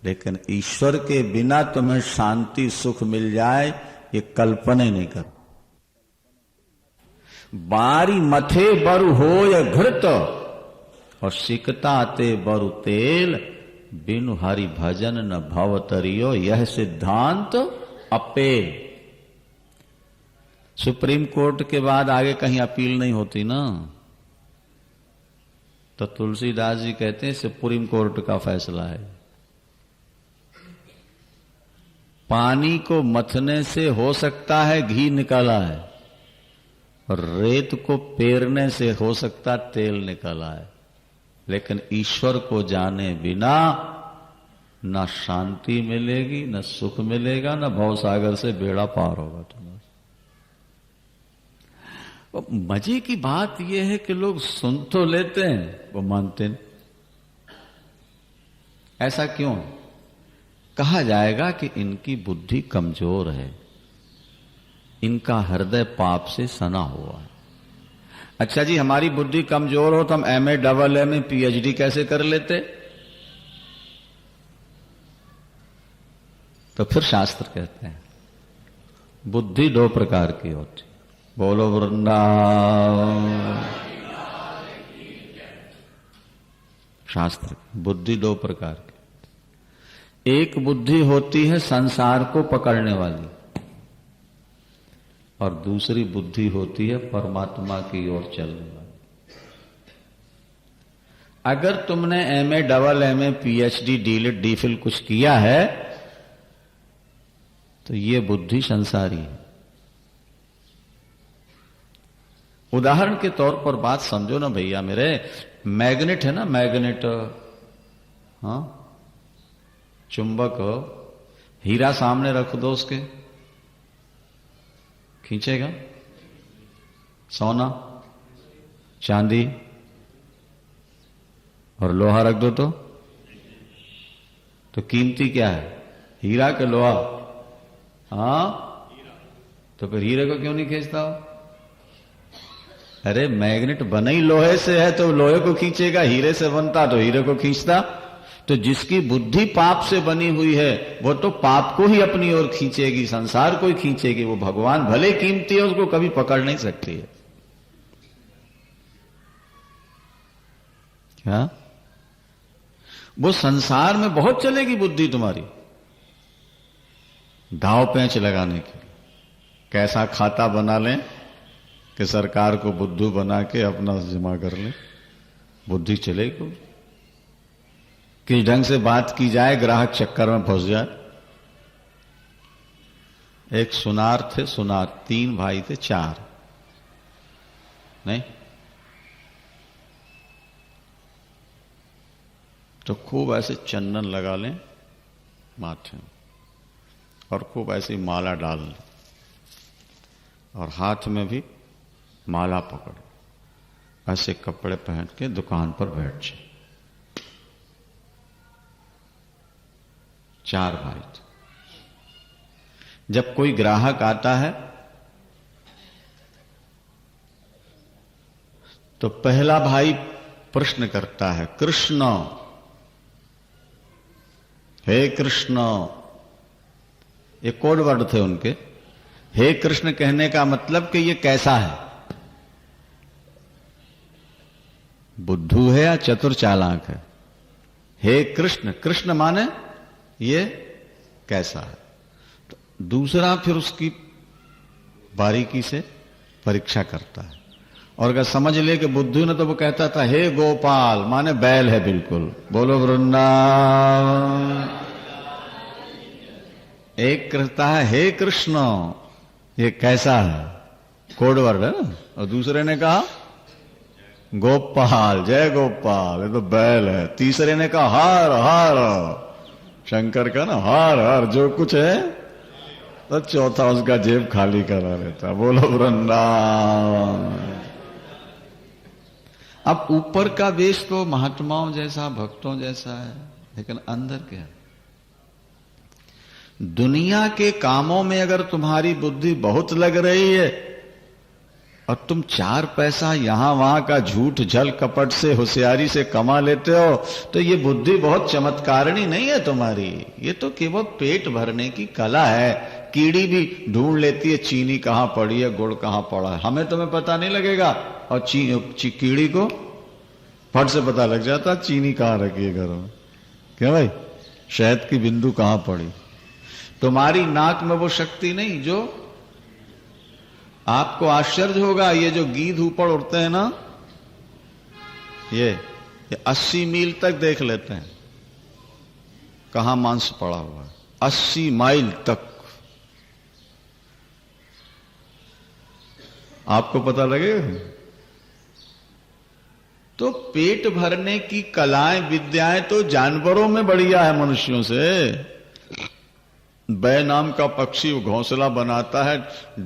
लेकिन ईश्वर के बिना तुम्हें शांति सुख मिल जाए, ये कल्पना ही नहीं कर। बारी मथे बरु हो या घृत और सिकता ते बरु तेल, बिनु हरि भजन न भव तरियो, यह सिद्धांत अपेल। सुप्रीम कोर्ट के बाद आगे कहीं अपील नहीं होती ना, तो तुलसीदास जी कहते हैं सुप्रीम कोर्ट का फैसला है। पानी को मथने से हो सकता है घी निकाला है, और रेत को पेरने से हो सकता तेल निकाला है, लेकिन ईश्वर को जाने बिना न शांति मिलेगी, न सुख मिलेगा, न भवसागर से बेड़ा पार होगा तुम्हारा। मजे की बात यह है कि लोग सुन तो लेते हैं, वो मानते नहीं। ऐसा क्यों? कहा जाएगा कि इनकी बुद्धि कमजोर है, इनका हृदय पाप से सना हुआ है। अच्छा जी, हमारी बुद्धि कमजोर हो तो हम MA, AA, PhD कैसे कर लेते? तो फिर शास्त्र कहते हैं बुद्धि 2 प्रकार की होती। बोलो वृंदावन। शास्त्र बुद्धि 2 प्रकार की। एक बुद्धि होती है संसार को पकड़ने वाली, और दूसरी बुद्धि होती है परमात्मा की ओर चलने वाली। अगर तुमने MA, AA, PhD, DLED, DPhil कुछ किया है तो ये बुद्धि संसारी है। उदाहरण के तौर पर बात समझो ना भैया मेरे, मैग्नेट है ना, मैग्नेट, हाँ, चुंबक, हीरा सामने रख दो उसके, खींचेगा? सोना, चांदी और लोहा रख दो तो कीमती क्या है, हीरा के लोहा? हाँ, तो फिर हीरे को क्यों नहीं खींचता हो? अरे मैग्नेट बना ही लोहे से है तो लोहे को खींचेगा, हीरे से बनता तो हीरे को खींचता। तो जिसकी बुद्धि पाप से बनी हुई है वो तो पाप को ही अपनी ओर खींचेगी, संसार को ही खींचेगी। वो भगवान भले कीमती है, उसको कभी पकड़ नहीं सकती है। क्या? वो संसार में बहुत चलेगी बुद्धि तुम्हारी, दाव पेंच लगाने के लिए। कैसा खाता बना लें कि सरकार को बुद्धू बना के अपना जमा कर लें, बुद्धि चलेगी। किस ढंग से बात की जाए ग्राहक चक्कर में फंस जाए। एक सुनार थे, सुनार 3 भाई थे, 4 नहीं, तो खूब ऐसे चंदन लगा लें माथे में और खूब ऐसी माला डाल लें और हाथ में भी माला पकड़ ऐसे कपड़े पहन के दुकान पर बैठ जाए। 4 भाई थे। जब कोई ग्राहक आता है तो पहला भाई प्रश्न करता है, कृष्ण, हे कृष्ण। ये कोड वर्ड थे उनके। हे कृष्ण कहने का मतलब कि ये कैसा है, बुद्धू है या चतुर चालाक है। हे कृष्ण, कृष्ण माने ये कैसा है। तो दूसरा फिर उसकी बारीकी से परीक्षा करता है। और अगर समझ ले कि बुद्धू ने, तो वो कहता था हे गोपाल, माने बैल है बिल्कुल। बोलो वृंदावन। एक कहता है हे कृष्ण, ये कैसा है, कोड वर्ड है ना। और दूसरे ने कहा गोपाल, जय गोपाल, ये तो बैल है। तीसरे ने कहा हार हार, शंकर का ना हार हार, जो कुछ है। तो चौथा उसका जेब खाली करा लेता। बोलो वृंदावन। अब ऊपर का वेश तो महात्माओं जैसा, भक्तों जैसा है, लेकिन अंदर क्या? दुनिया के कामों में अगर तुम्हारी बुद्धि बहुत लग रही है और तुम 4 पैसा यहां वहां का झूठ झल कपट से, होशियारी से कमा लेते हो, तो ये बुद्धि बहुत चमत्कारिणी नहीं है तुम्हारी। ये तो केवल पेट भरने की कला है। कीड़ी भी ढूंढ लेती है चीनी कहां पड़ी है, गुड़ कहां पड़ा है। हमें तुम्हें पता नहीं लगेगा, और कीड़ी को फट से पता लग जाता चीनी कहां रखी है घर में। क्यों भाई, शहद की बिंदु कहां पड़ी। तुम्हारी नाक में वो शक्ति नहीं। जो आपको आश्चर्य होगा, ये जो गीध ऊपर उड़ते हैं ना, ये 80 मील तक देख लेते हैं कहां मांस पड़ा हुआ है। 80 माइल तक आपको पता लगेगा। तो पेट भरने की कलाएं, विद्याएं तो जानवरों में बढ़िया है मनुष्यों से। बै नाम का पक्षी घोंसला बनाता है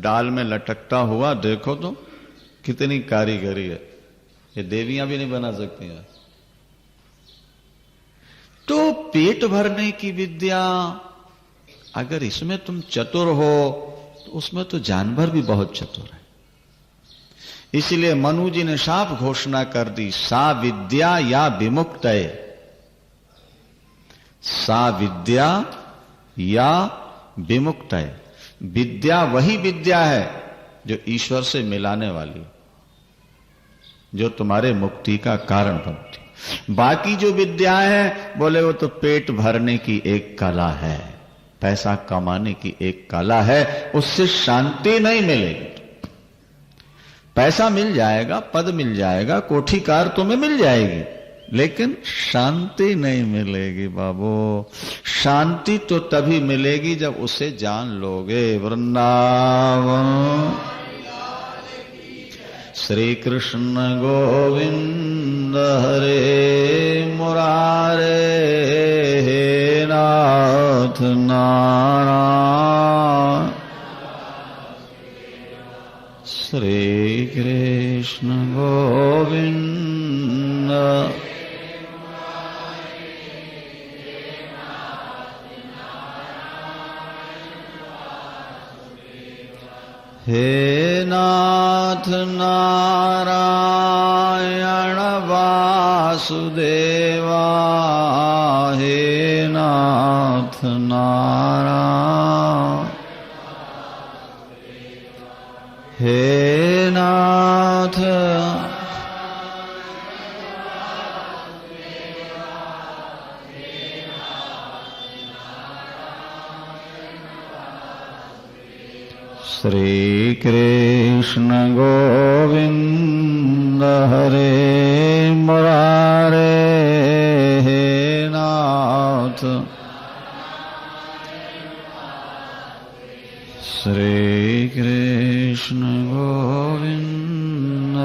डाल में लटकता हुआ, देखो तो कितनी कारीगरी है। ये देवियां भी नहीं बना सकती हैं। तो पेट भरने की विद्या, अगर इसमें तुम चतुर हो, तो उसमें तो जानवर भी बहुत चतुर है। इसलिए मनु जी ने साफ घोषणा कर दी, सा विद्या या विमुक्तये। सा विद्या या विमुक्तये। विद्या वही विद्या है जो ईश्वर से मिलाने वाली, जो तुम्हारे मुक्ति का कारण बनती। बाकी जो विद्या है, बोले वो तो पेट भरने की एक कला है, पैसा कमाने की एक कला है। उससे शांति नहीं मिलेगी। पैसा मिल जाएगा, पद मिल जाएगा, कोठी कार तुम्हें मिल जाएगी, लेकिन शांति नहीं मिलेगी बाबू। शांति तो तभी मिलेगी जब उसे जान लोगे। वृंदावन। श्री कृष्ण गोविंद हरे मुरारे, हे नाथ नारायण। श्री कृष्ण गोविंद हे नाथ नारायण वासुदेवा, हे नाथ नारायण, हे नाथ श्री कृष्ण गोविंद हरे मुरारे, हे नाथ श्री कृष्ण गोविंद।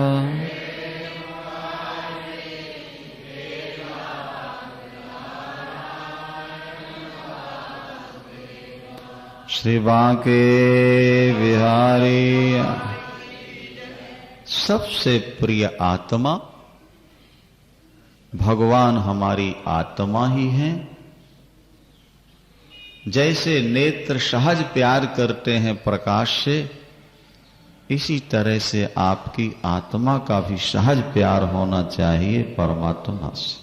श्री बांके बिहारी। सबसे प्रिय आत्मा भगवान हमारी आत्मा ही है। जैसे नेत्र सहज प्यार करते हैं प्रकाश से, इसी तरह से आपकी आत्मा का भी सहज प्यार होना चाहिए परमात्मा से।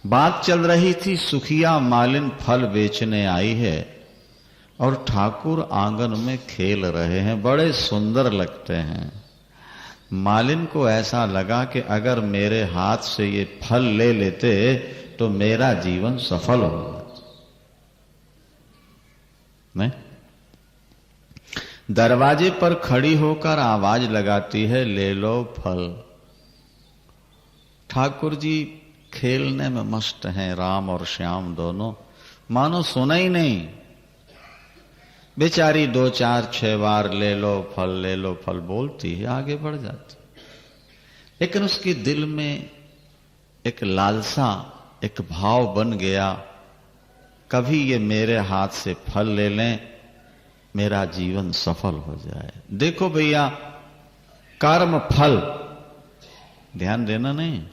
बात चल रही थी, सुखिया मालिन फल बेचने आई है और ठाकुर आंगन में खेल रहे हैं, बड़े सुंदर लगते हैं। मालिन को ऐसा लगा कि अगर मेरे हाथ से ये फल ले लेते तो मेरा जीवन सफल होगा। नहीं? दरवाजे पर खड़ी होकर आवाज लगाती है, ले लो फल। ठाकुर जी खेलने में मस्त हैं, राम और श्याम दोनों, मानो सुना ही नहीं। बेचारी 2 4 6 बार ले लो फल बोलती है, आगे बढ़ जाती। लेकिन उसके दिल में एक लालसा, एक भाव बन गया, कभी ये मेरे हाथ से फल ले लें, मेरा जीवन सफल हो जाए। देखो भैया, कर्म फल, ध्यान देना नहीं,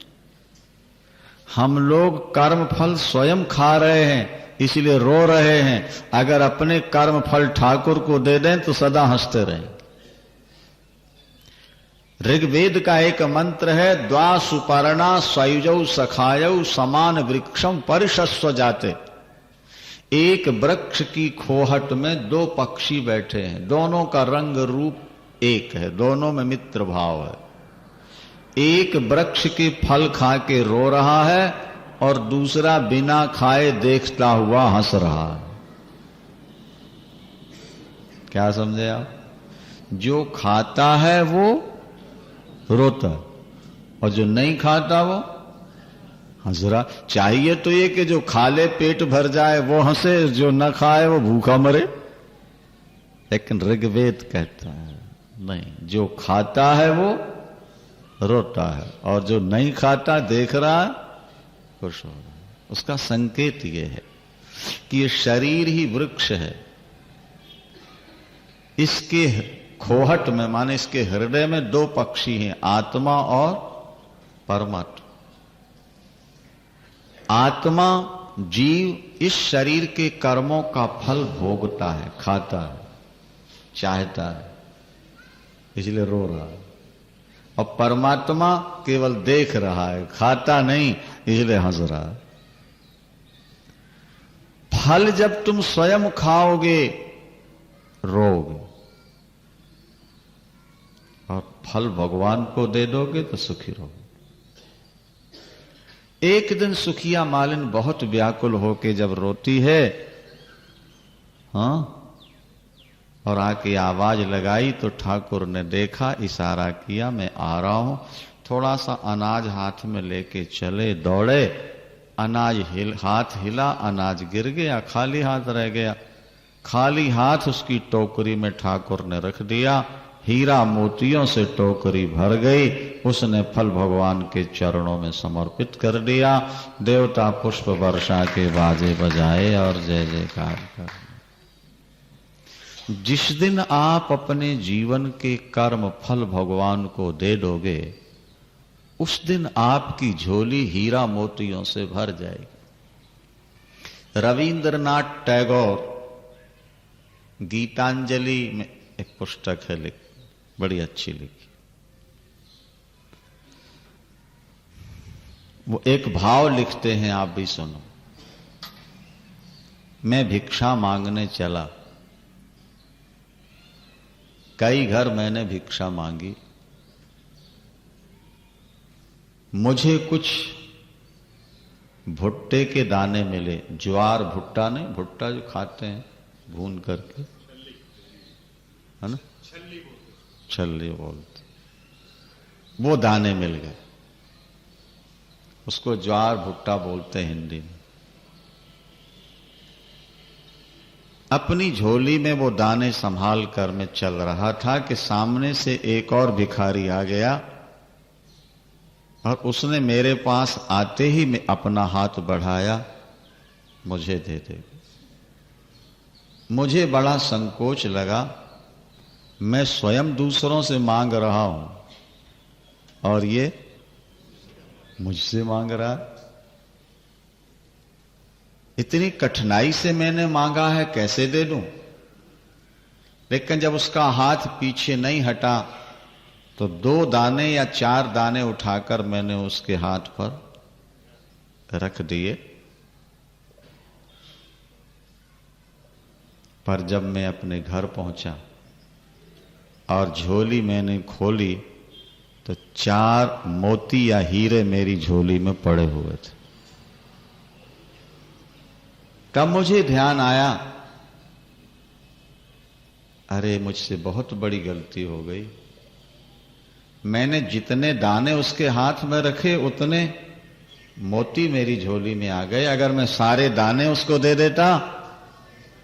हम लोग कर्म फल स्वयं खा रहे हैं, इसलिए रो रहे हैं। अगर अपने कर्म फल ठाकुर को दे दें तो सदा हंसते रहें। ऋग्वेद का एक मंत्र है, द्वा सुपर्णा सयुजौ सखायौ समान वृक्षम परिशस्व जाते। एक वृक्ष की खोहट में 2 पक्षी बैठे हैं, दोनों का रंग रूप एक है, दोनों में मित्र भाव है। एक वृक्ष के फल खा के रो रहा है और दूसरा बिना खाए देखता हुआ हंस रहा है। क्या समझे आप? जो खाता है वो रोता और जो नहीं खाता वो हंस रहा। चाहिए तो ये कि जो खा ले पेट भर जाए वो हंसे, जो न खाए वो भूखा मरे। लेकिन ऋग्वेद कहता है नहीं, जो खाता है वो रोता है और जो नहीं खाता देख रहा है खुश हो रहा है। उसका संकेत ये है कि ये शरीर ही वृक्ष है, इसके खोहट में माने इसके हृदय में 2 पक्षी हैं, आत्मा और परमात्मा। आत्मा जीव इस शरीर के कर्मों का फल भोगता है, खाता है, चाहता है, इसलिए रो रहा है। और परमात्मा केवल देख रहा है, खाता नहीं, इसलिए हंस रहा है। फल जब तुम स्वयं खाओगे रोगे, और फल भगवान को दे दोगे तो सुखी रहोगे। एक दिन सुखिया मालिन बहुत व्याकुल होके जब रोती है, हाँ, और आके आवाज लगाई तो ठाकुर ने देखा, इशारा किया, मैं आ रहा हूं। थोड़ा सा अनाज हाथ में लेके चले, दौड़े, अनाज हाथ हिला, अनाज गिर गया, खाली हाथ रह गया। खाली हाथ उसकी टोकरी में ठाकुर ने रख दिया, हीरा मोतियों से टोकरी भर गई। उसने फल भगवान के चरणों में समर्पित कर दिया। देवता पुष्प वर्षा के बाजे बजाए और जय जयकार कर। जिस दिन आप अपने जीवन के कर्म फल भगवान को दे दोगे, उस दिन आपकी झोली हीरा मोतियों से भर जाएगी। रविंद्रनाथ टैगोर गीतांजलि में एक पुस्तक है, बड़ी अच्छी लिखी। वो एक भाव लिखते हैं, आप भी सुनो। मैं भिक्षा मांगने चला, कई घर मैंने भिक्षा मांगी, मुझे कुछ भुट्टे के दाने मिले। ज्वार भुट्टा नहीं, भुट्टा जो खाते हैं भून करके, है ना, छल्ली बोलते, वो दाने मिल गए। उसको ज्वार भुट्टा बोलते हैं हिंदी में। अपनी झोली में वो दाने संभाल कर मैं चल रहा था कि सामने से एक और भिखारी आ गया और उसने मेरे पास आते ही मैं अपना हाथ बढ़ाया, मुझे दे दे। मुझे बड़ा संकोच लगा, मैं स्वयं दूसरों से मांग रहा हूं और ये मुझसे मांग रहा। इतनी कठिनाई से मैंने मांगा है, कैसे दे दूं? लेकिन जब उसका हाथ पीछे नहीं हटा तो 2 दाने या 4 दाने उठाकर मैंने उसके हाथ पर रख दिए। पर जब मैं अपने घर पहुंचा और झोली मैंने खोली तो 4 मोती या हीरे मेरी झोली में पड़े हुए थे। तब मुझे ध्यान आया, अरे मुझसे बहुत बड़ी गलती हो गई, मैंने जितने दाने उसके हाथ में रखे उतने मोती मेरी झोली में आ गए। अगर मैं सारे दाने उसको दे देता,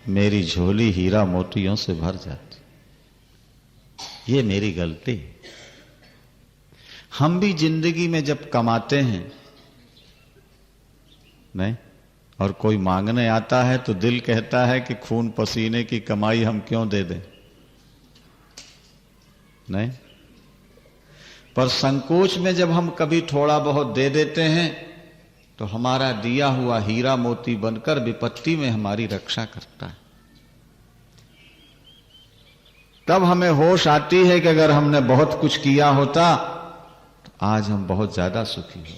मेरी झोली हीरा मोतियों से भर जाती। ये मेरी गलती। हम भी जिंदगी में जब कमाते हैं नहीं, और कोई मांगने आता है तो दिल कहता है कि खून पसीने की कमाई हम क्यों दे दें, नहीं। पर संकोच में जब हम कभी थोड़ा बहुत दे देते हैं तो हमारा दिया हुआ हीरा मोती बनकर विपत्ति में हमारी रक्षा करता है। तब हमें होश आती है कि अगर हमने बहुत कुछ किया होता तो आज हम बहुत ज्यादा सुखी होते।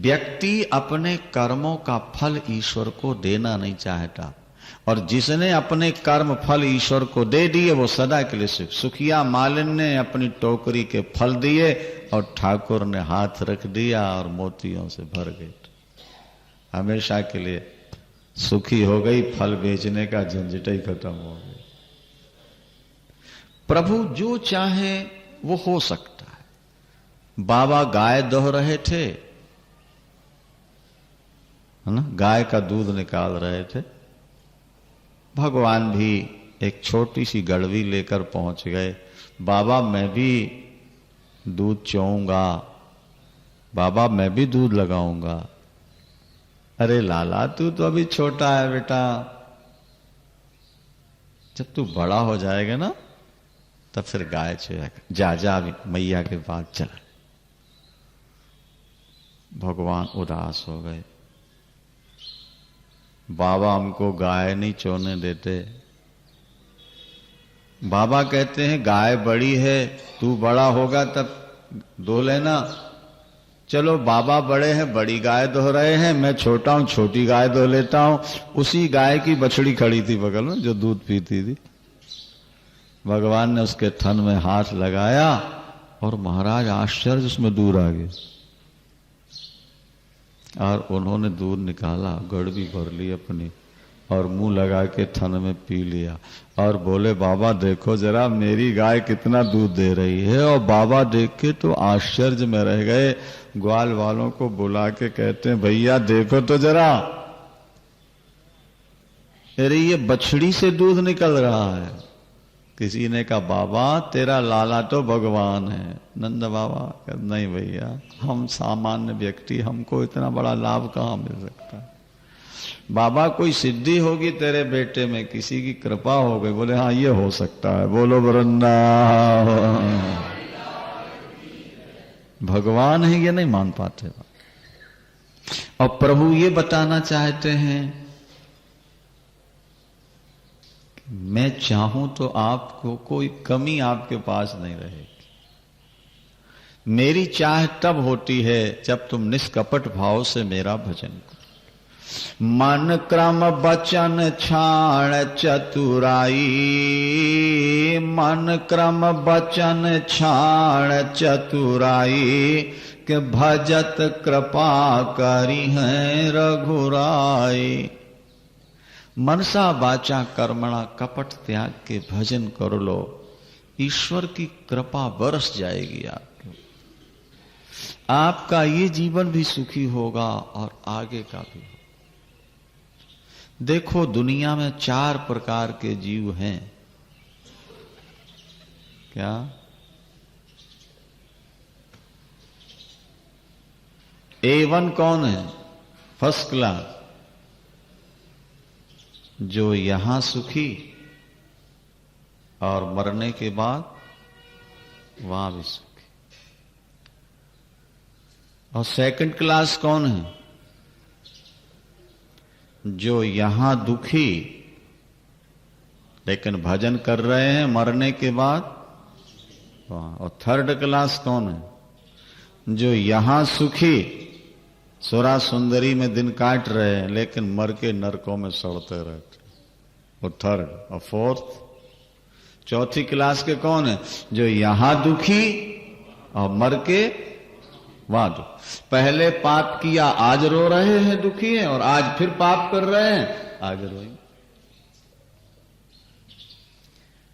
व्यक्ति अपने कर्मों का फल ईश्वर को देना नहीं चाहता, और जिसने अपने कर्म फल ईश्वर को दे दिए वो सदा के लिए सुखिया मालिन ने अपनी टोकरी के फल दिए और ठाकुर ने हाथ रख दिया और मोतियों से भर गए, हमेशा के लिए सुखी हो गई। फल बेचने का झंझट ही खत्म हो गया। प्रभु जो चाहे वो हो सकता है। बाबा गाय दोह रहे थे, है ना, गाय का दूध निकाल रहे थे। भगवान भी एक छोटी सी गड़वी लेकर पहुंच गए। बाबा मैं भी दूध चोऊंगा, बाबा मैं भी दूध लगाऊंगा। अरे लाला तू तो अभी छोटा है बेटा, जब तू बड़ा हो जाएगा ना तब फिर गाय चोएगा। जा जा अभी मैया के पास चला। भगवान उदास हो गए। बाबा हमको गाय नहीं चोने देते। बाबा कहते हैं गाय बड़ी है, तू बड़ा होगा तब दो लेना। चलो बाबा बड़े हैं, बड़ी गाय दो रहे हैं, मैं छोटा हूं, छोटी गाय दो लेता हूं। उसी गाय की बछड़ी खड़ी थी बगल में जो दूध पीती थी। भगवान ने उसके थन में हाथ लगाया और महाराज आश्चर्य, उसमें दूध आ गया और उन्होंने दूध निकाला, गड़वी भर ली अपनी और मुंह लगा के थन में पी लिया और बोले बाबा देखो जरा मेरी गाय कितना दूध दे रही है। और बाबा देख के तो आश्चर्य में रह गए। ग्वाल वालों को बुला के कहते हैं भैया देखो तो जरा, अरे ये बछड़ी से दूध निकल रहा है। किसी ने कहा बाबा तेरा लाला तो भगवान है। नंद बाबा नहीं भैया, हम सामान्य व्यक्ति, हमको इतना बड़ा लाभ कहाँ मिल सकता है। बाबा कोई सिद्धि होगी तेरे बेटे में, किसी की कृपा हो गई। बोले हाँ ये हो सकता है। बोलो वृंदावन। भगवान है ये नहीं मान पाते। और प्रभु ये बताना चाहते हैं मैं चाहूं तो आपको कोई कमी आपके पास नहीं रहेगी। मेरी चाह तब होती है जब तुम निष्कपट भाव से मेरा भजन करो। मन क्रम बचन छाण चतुराई, मन क्रम बचन छाण चतुराई, के भजत कृपा करी है रघुराई। मनसा वाचा कर्मणा कपट त्याग के भजन कर लो, ईश्वर की कृपा बरस जाएगी आपको। आपका ये जीवन भी सुखी होगा और आगे का भी। देखो दुनिया में 4 प्रकार के जीव हैं। क्या? A1 कौन है? फर्स्ट क्लास, जो यहां सुखी और मरने के बाद वहां भी सुखी। और सेकंड क्लास कौन है? जो यहां दुखी लेकिन भजन कर रहे हैं, मरने के बाद वहां। और थर्ड क्लास कौन है? जो यहां सुखी सुरा सुंदरी में दिन काट रहे हैं लेकिन मर के नरकों में सड़ते रहते। वो थर्ड। और फोर्थ, चौथी क्लास के कौन है? जो यहां दुखी और मर के वहां दुखी। पहले पाप किया आज रो रहे हैं, दुखी हैं, और आज फिर पाप कर रहे हैं, आज रोएंगे।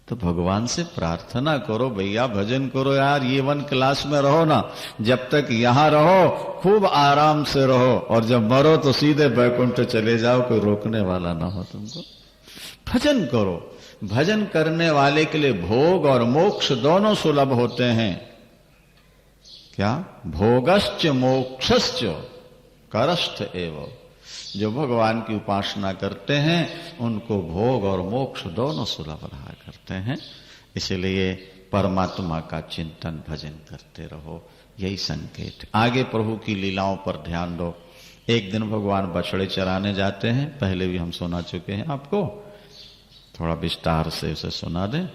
तो भगवान से प्रार्थना करो, भैया भजन करो यार, ये 1 क्लास में रहो ना, जब तक यहां रहो खूब आराम से रहो, और जब मरो तो सीधे बैकुंठ चले जाओ, कोई रोकने वाला ना हो तुमको। भजन करो, भजन करने वाले के लिए भोग और मोक्ष दोनों सुलभ होते हैं। क्या? भोगश्च मोक्षश्च करष्ठ एव। जो भगवान की उपासना करते हैं उनको भोग और मोक्ष दोनों सुलभ रहा करते हैं। इसलिए परमात्मा का चिंतन भजन करते रहो, यही संकेत। आगे प्रभु की लीलाओं पर ध्यान दो। एक दिन भगवान बछड़े चराने जाते हैं, पहले भी हम सुना चुके हैं आपको, थोड़ा विस्तार से उसे सुना दें।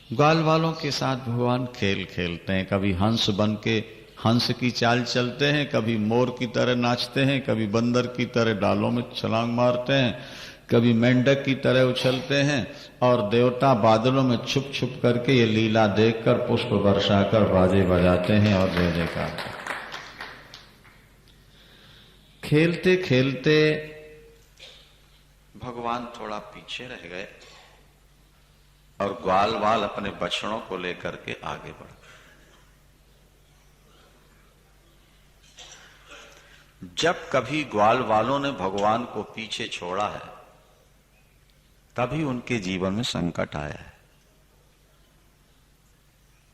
ग्वाल वालों के साथ भगवान खेल खेलते हैं, कभी हंस बन के हंस की चाल चलते हैं, कभी मोर की तरह नाचते हैं, कभी बंदर की तरह डालों में छलांग मारते हैं, कभी मेंढक की तरह उछलते हैं, और देवता बादलों में छुप छुप करके ये लीला देखकर पुष्प बरसाकर बाजे बजाते हैं और जय जयकार। खेलते खेलते भगवान थोड़ा पीछे रह गए और ग्वाल वाल अपने बछड़ों को लेकर के आगे बढ़ गए। जब कभी ग्वाल वालों ने भगवान को पीछे छोड़ा है तभी उनके जीवन में संकट आया है।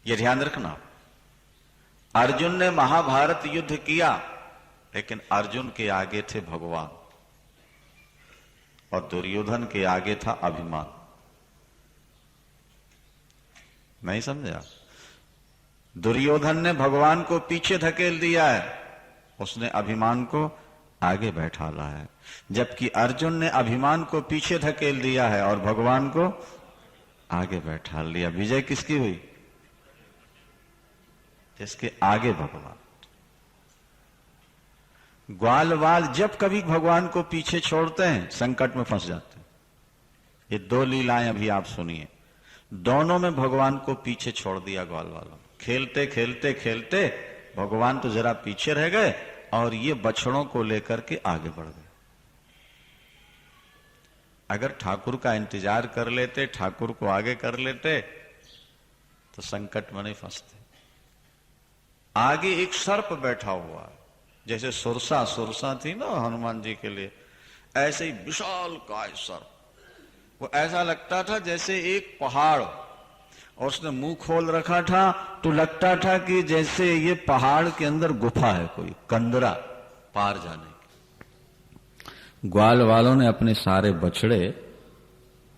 यह ध्यान रखना। अर्जुन ने महाभारत युद्ध किया, लेकिन अर्जुन के आगे थे भगवान और दुर्योधन के आगे था अभिमान। नहीं समझा? दुर्योधन ने भगवान को पीछे धकेल दिया है, उसने अभिमान को आगे बैठाला है, जबकि अर्जुन ने अभिमान को पीछे धकेल दिया है और भगवान को आगे बैठा लिया। विजय किसकी हुई? जिसके आगे भगवान। ग्वाल वाल जब कभी भगवान को पीछे छोड़ते हैं संकट में फंस जाते हैं। ये 2 लीलाएं अभी आप सुनिए, दोनों में भगवान को पीछे छोड़ दिया ग्वाल वालों। खेलते खेलते खेलते भगवान तो जरा पीछे रह गए और ये बछड़ों को लेकर के आगे बढ़ गए। अगर ठाकुर का इंतजार कर लेते, ठाकुर को आगे कर लेते तो संकट में नहीं फंसते। आगे एक सर्प बैठा हुआ है, जैसे सुरसा थी ना हनुमान जी के लिए, ऐसे ही विशाल काय सर्प। वो ऐसा लगता था जैसे एक पहाड़, और उसने मुंह खोल रखा था तो लगता था कि जैसे ये पहाड़ के अंदर गुफा है, कोई कंदरा पार जाने की। ग्वाल वालों ने अपने सारे बछड़े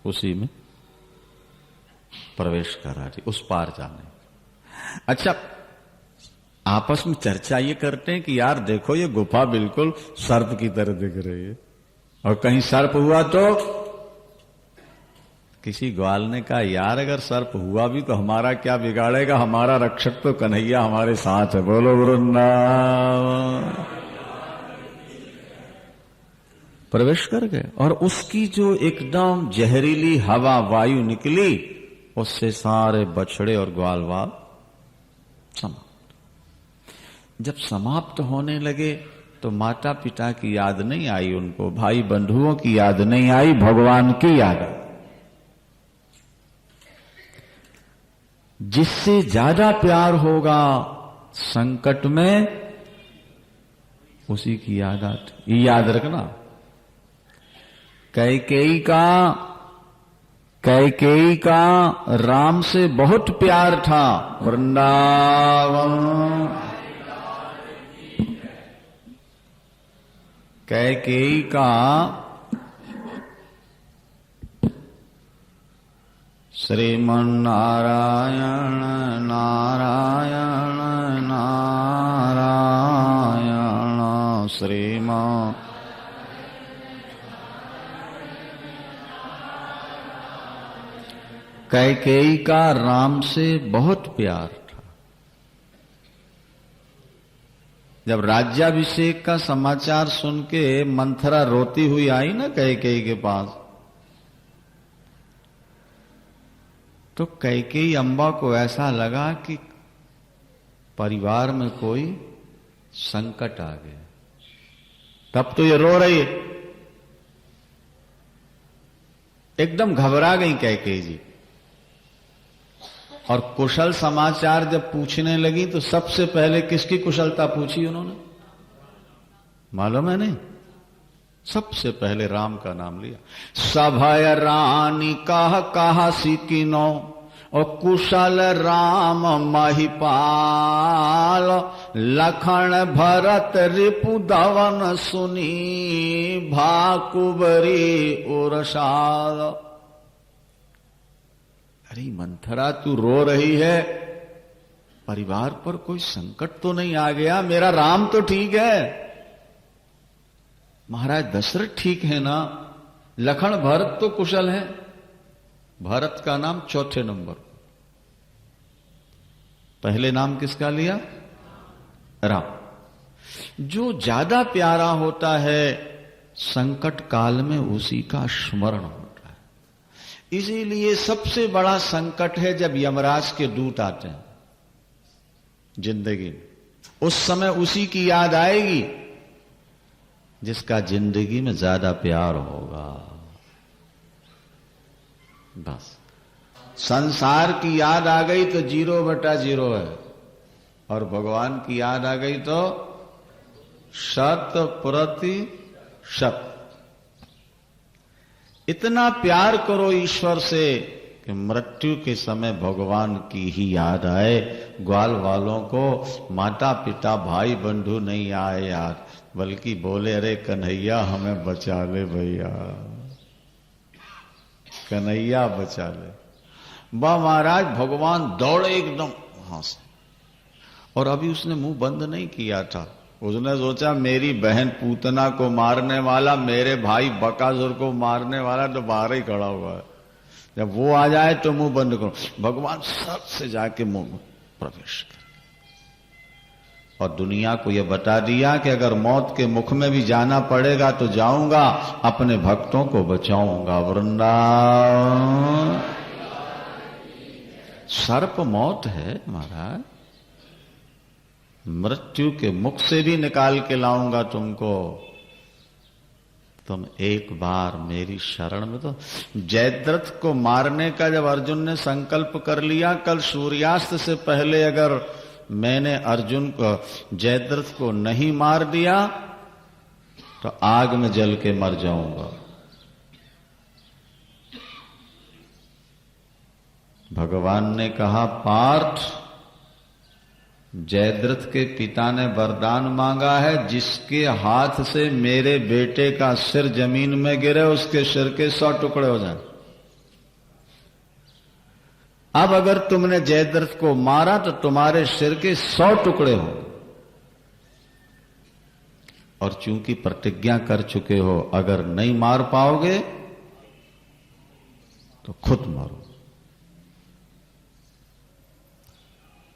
उसी में प्रवेश करा दी, उस पार जाने। अच्छा, आपस में चर्चा ये करते हैं कि यार देखो ये गुफा बिल्कुल सर्प की तरह दिख रही है, और कहीं सर्प हुआ तो किसी ग्वाल ने कहा यार अगर सर्प हुआ भी तो हमारा क्या बिगाड़ेगा, हमारा रक्षक तो कन्हैया हमारे साथ है। बोलो वृंदावन। प्रवेश कर गए और उसकी जो एकदम जहरीली हवा वायु निकली, उससे सारे बछड़े और ग्वाल वाल समाप्त। जब समाप्त होने लगे तो माता पिता की याद नहीं आई उनको, भाई बंधुओं की याद नहीं आई, भगवान की याद आई। जिससे ज्यादा प्यार होगा संकट में उसी की याद आती। ये याद रखना। कैकेयी का राम से बहुत प्यार था। वृंदावन। कैकेयी का श्रीमन्नारायण नारायण नारायण श्रीमान। कैकेयी का राम से बहुत प्यार था। जब राज्याभिषेक का समाचार सुन के मंथरा रोती हुई आई ना कैकेयी के पास, तो कैकेयी अम्बा को ऐसा लगा कि परिवार में कोई संकट आ गया। तब तो ये रो रही है, एकदम घबरा गई कैकेयी जी। और कुशल समाचार जब पूछने लगी तो सबसे पहले किसकी कुशलता पूछी उन्होंने, मालूम है नहीं? सबसे पहले राम का नाम लिया। सभय रानी कहा सिकिनो और कुशल राम महिपाल, लखन भरत रिपु धवन सुनी, भाकुबरी उरसाल। अरे मंथरा तू रो रही है, परिवार पर कोई संकट तो नहीं आ गया? मेरा राम तो ठीक है, महाराज दशरथ ठीक है ना, लखन भरत तो कुशल है। भरत का नाम चौथे नंबर, पहले नाम किसका लिया? राम। जो ज्यादा प्यारा होता है संकट काल में उसी का स्मरण होता है। इसीलिए सबसे बड़ा संकट है जब यमराज के दूत आते हैं जिंदगी में, उस समय उसी की याद आएगी जिसका जिंदगी में ज्यादा प्यार होगा। बस संसार की याद आ गई तो 0/0 है, और भगवान की याद आ गई तो 100%। इतना प्यार करो ईश्वर से कि मृत्यु के समय भगवान की ही याद आए। ग्वाल वालों को माता पिता भाई बंधु नहीं आए यार, बल्कि बोले अरे कन्हैया हमें बचा ले भैया, कन्हैया बचा ले। वाह महाराज, भगवान दौड़े एकदम वहां से, और अभी उसने मुंह बंद नहीं किया था। उसने सोचा मेरी बहन पूतना को मारने वाला, मेरे भाई बकासुर को मारने वाला तो बाहर ही खड़ा हुआ है, जब वो आ जाए तो मुंह बंद करो। भगवान सर से जाके मुंह में प्रवेश कर, और दुनिया को यह बता दिया कि अगर मौत के मुख में भी जाना पड़ेगा तो जाऊंगा, अपने भक्तों को बचाऊंगा। वृंदावन सर्प मौत है महाराज, मृत्यु के मुख से भी निकाल के लाऊंगा तुमको, तुम एक बार मेरी शरण में। तो जयद्रथ को मारने का जब अर्जुन ने संकल्प कर लिया, कल सूर्यास्त से पहले अगर मैंने अर्जुन को, जयद्रथ को नहीं मार दिया तो आग में जल के मर जाऊंगा। भगवान ने कहा पार्थ, जयद्रथ के पिता ने वरदान मांगा है, जिसके हाथ से मेरे बेटे का सिर जमीन में गिरे उसके सिर के 100 टुकड़े हो जाएं। अब अगर तुमने जयद्रथ को मारा तो तुम्हारे सिर के 100 टुकड़े हो, और चूंकि प्रतिज्ञा कर चुके हो अगर नहीं मार पाओगे तो खुद मरो।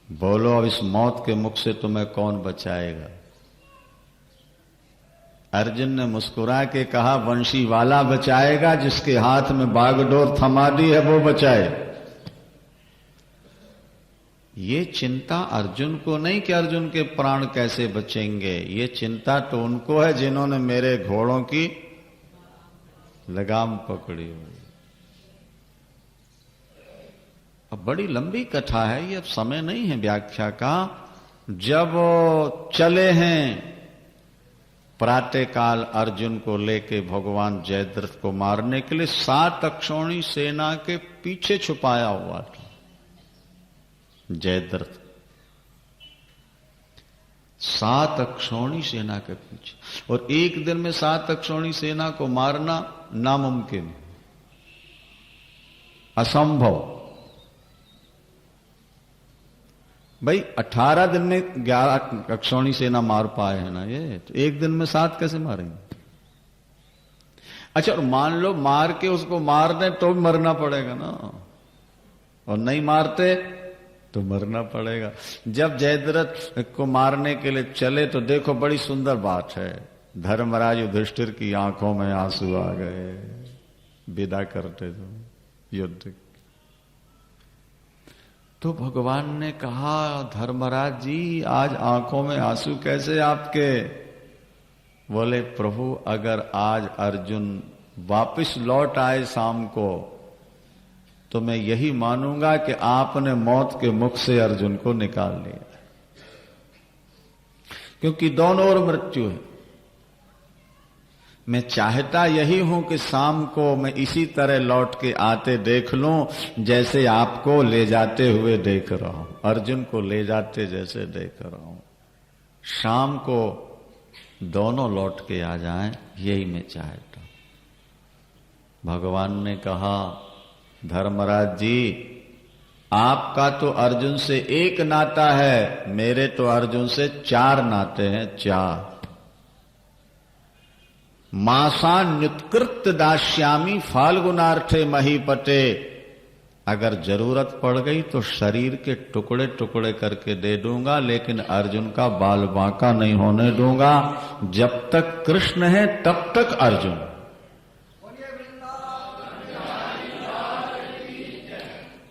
बोलो अब इस मौत के मुख से तुम्हें कौन बचाएगा? अर्जुन ने मुस्कुरा के कहा वंशी वाला बचाएगा, जिसके हाथ में बागडोर थमा दी है वो बचाए। ये चिंता अर्जुन को नहीं कि अर्जुन के प्राण कैसे बचेंगे, ये चिंता तो उनको है जिन्होंने मेरे घोड़ों की लगाम पकड़ी हुई। अब बड़ी लंबी कथा है ये, अब समय नहीं है व्याख्या का। जब चले हैं प्रातःकाल अर्जुन को लेके भगवान जयद्रथ को मारने के लिए, 7 अक्षौणी सेना के पीछे छुपाया हुआ था जयद्रथ, 7 अक्षौणी सेना के पीछे, और एक दिन में 7 अक्षौणी सेना को मारना नामुमकिन, असंभव। भाई 18 दिन में 11 अक्षौणी सेना मार पाए हैं ना ये, तो एक दिन में 7 कैसे मारेंगे? अच्छा, और मान लो मार के उसको मार दें तो भी मरना पड़ेगा ना, और नहीं मारते तो मरना पड़ेगा। जब जयद्रथ को मारने के लिए चले तो देखो बड़ी सुंदर बात है, धर्मराज युधिष्ठिर की आंखों में आंसू आ गए विदा करते थे युद्ध। तो भगवान ने कहा धर्मराज जी आज आंखों में आंसू कैसे आपके? बोले प्रभु अगर आज अर्जुन वापस लौट आए शाम को तो मैं यही मानूंगा कि आपने मौत के मुख से अर्जुन को निकाल लिया, क्योंकि दोनों ओर मृत्यु है। मैं चाहता यही हूं कि शाम को मैं इसी तरह लौट के आते देख लूं जैसे आपको ले जाते हुए देख रहा हूं, अर्जुन को ले जाते जैसे देख रहा हूं। शाम को दोनों लौट के आ जाएं, यही मैं चाहता हूं। भगवान ने कहा, धर्मराज जी, आपका तो अर्जुन से एक नाता है, मेरे तो अर्जुन से 4 नाते हैं, 4। मासान्युत्कृत दास्यामी फाल्गुनार्थे महीपते। अगर जरूरत पड़ गई तो शरीर के टुकड़े टुकड़े करके दे दूंगा, लेकिन अर्जुन का बाल बांका नहीं होने दूंगा। जब तक कृष्ण है तब तक अर्जुन।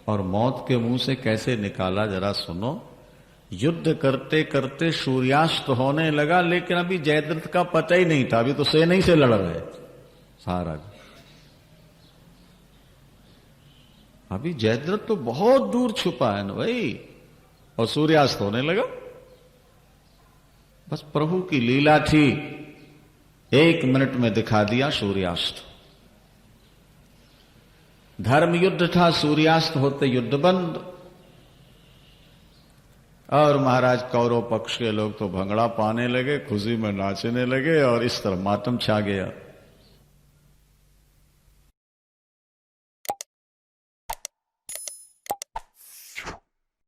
और मौत के मुंह से कैसे निकाला जरा सुनो। युद्ध करते करते सूर्यास्त होने लगा, लेकिन अभी जयद्रथ का पता ही नहीं था, अभी तो सेना ही से लड़ रहे सारा। अभी जयद्रथ तो बहुत दूर छुपा है ना भाई, और सूर्यास्त होने लगा। बस प्रभु की लीला थी, 1 मिनट में दिखा दिया सूर्यास्त। धर्म युद्ध था, सूर्यास्त होते युद्ध बंद। और महाराज कौरव पक्ष के लोग तो भंगड़ा पाने लगे, खुशी में नाचने लगे, और इस तरह मातम छा गया।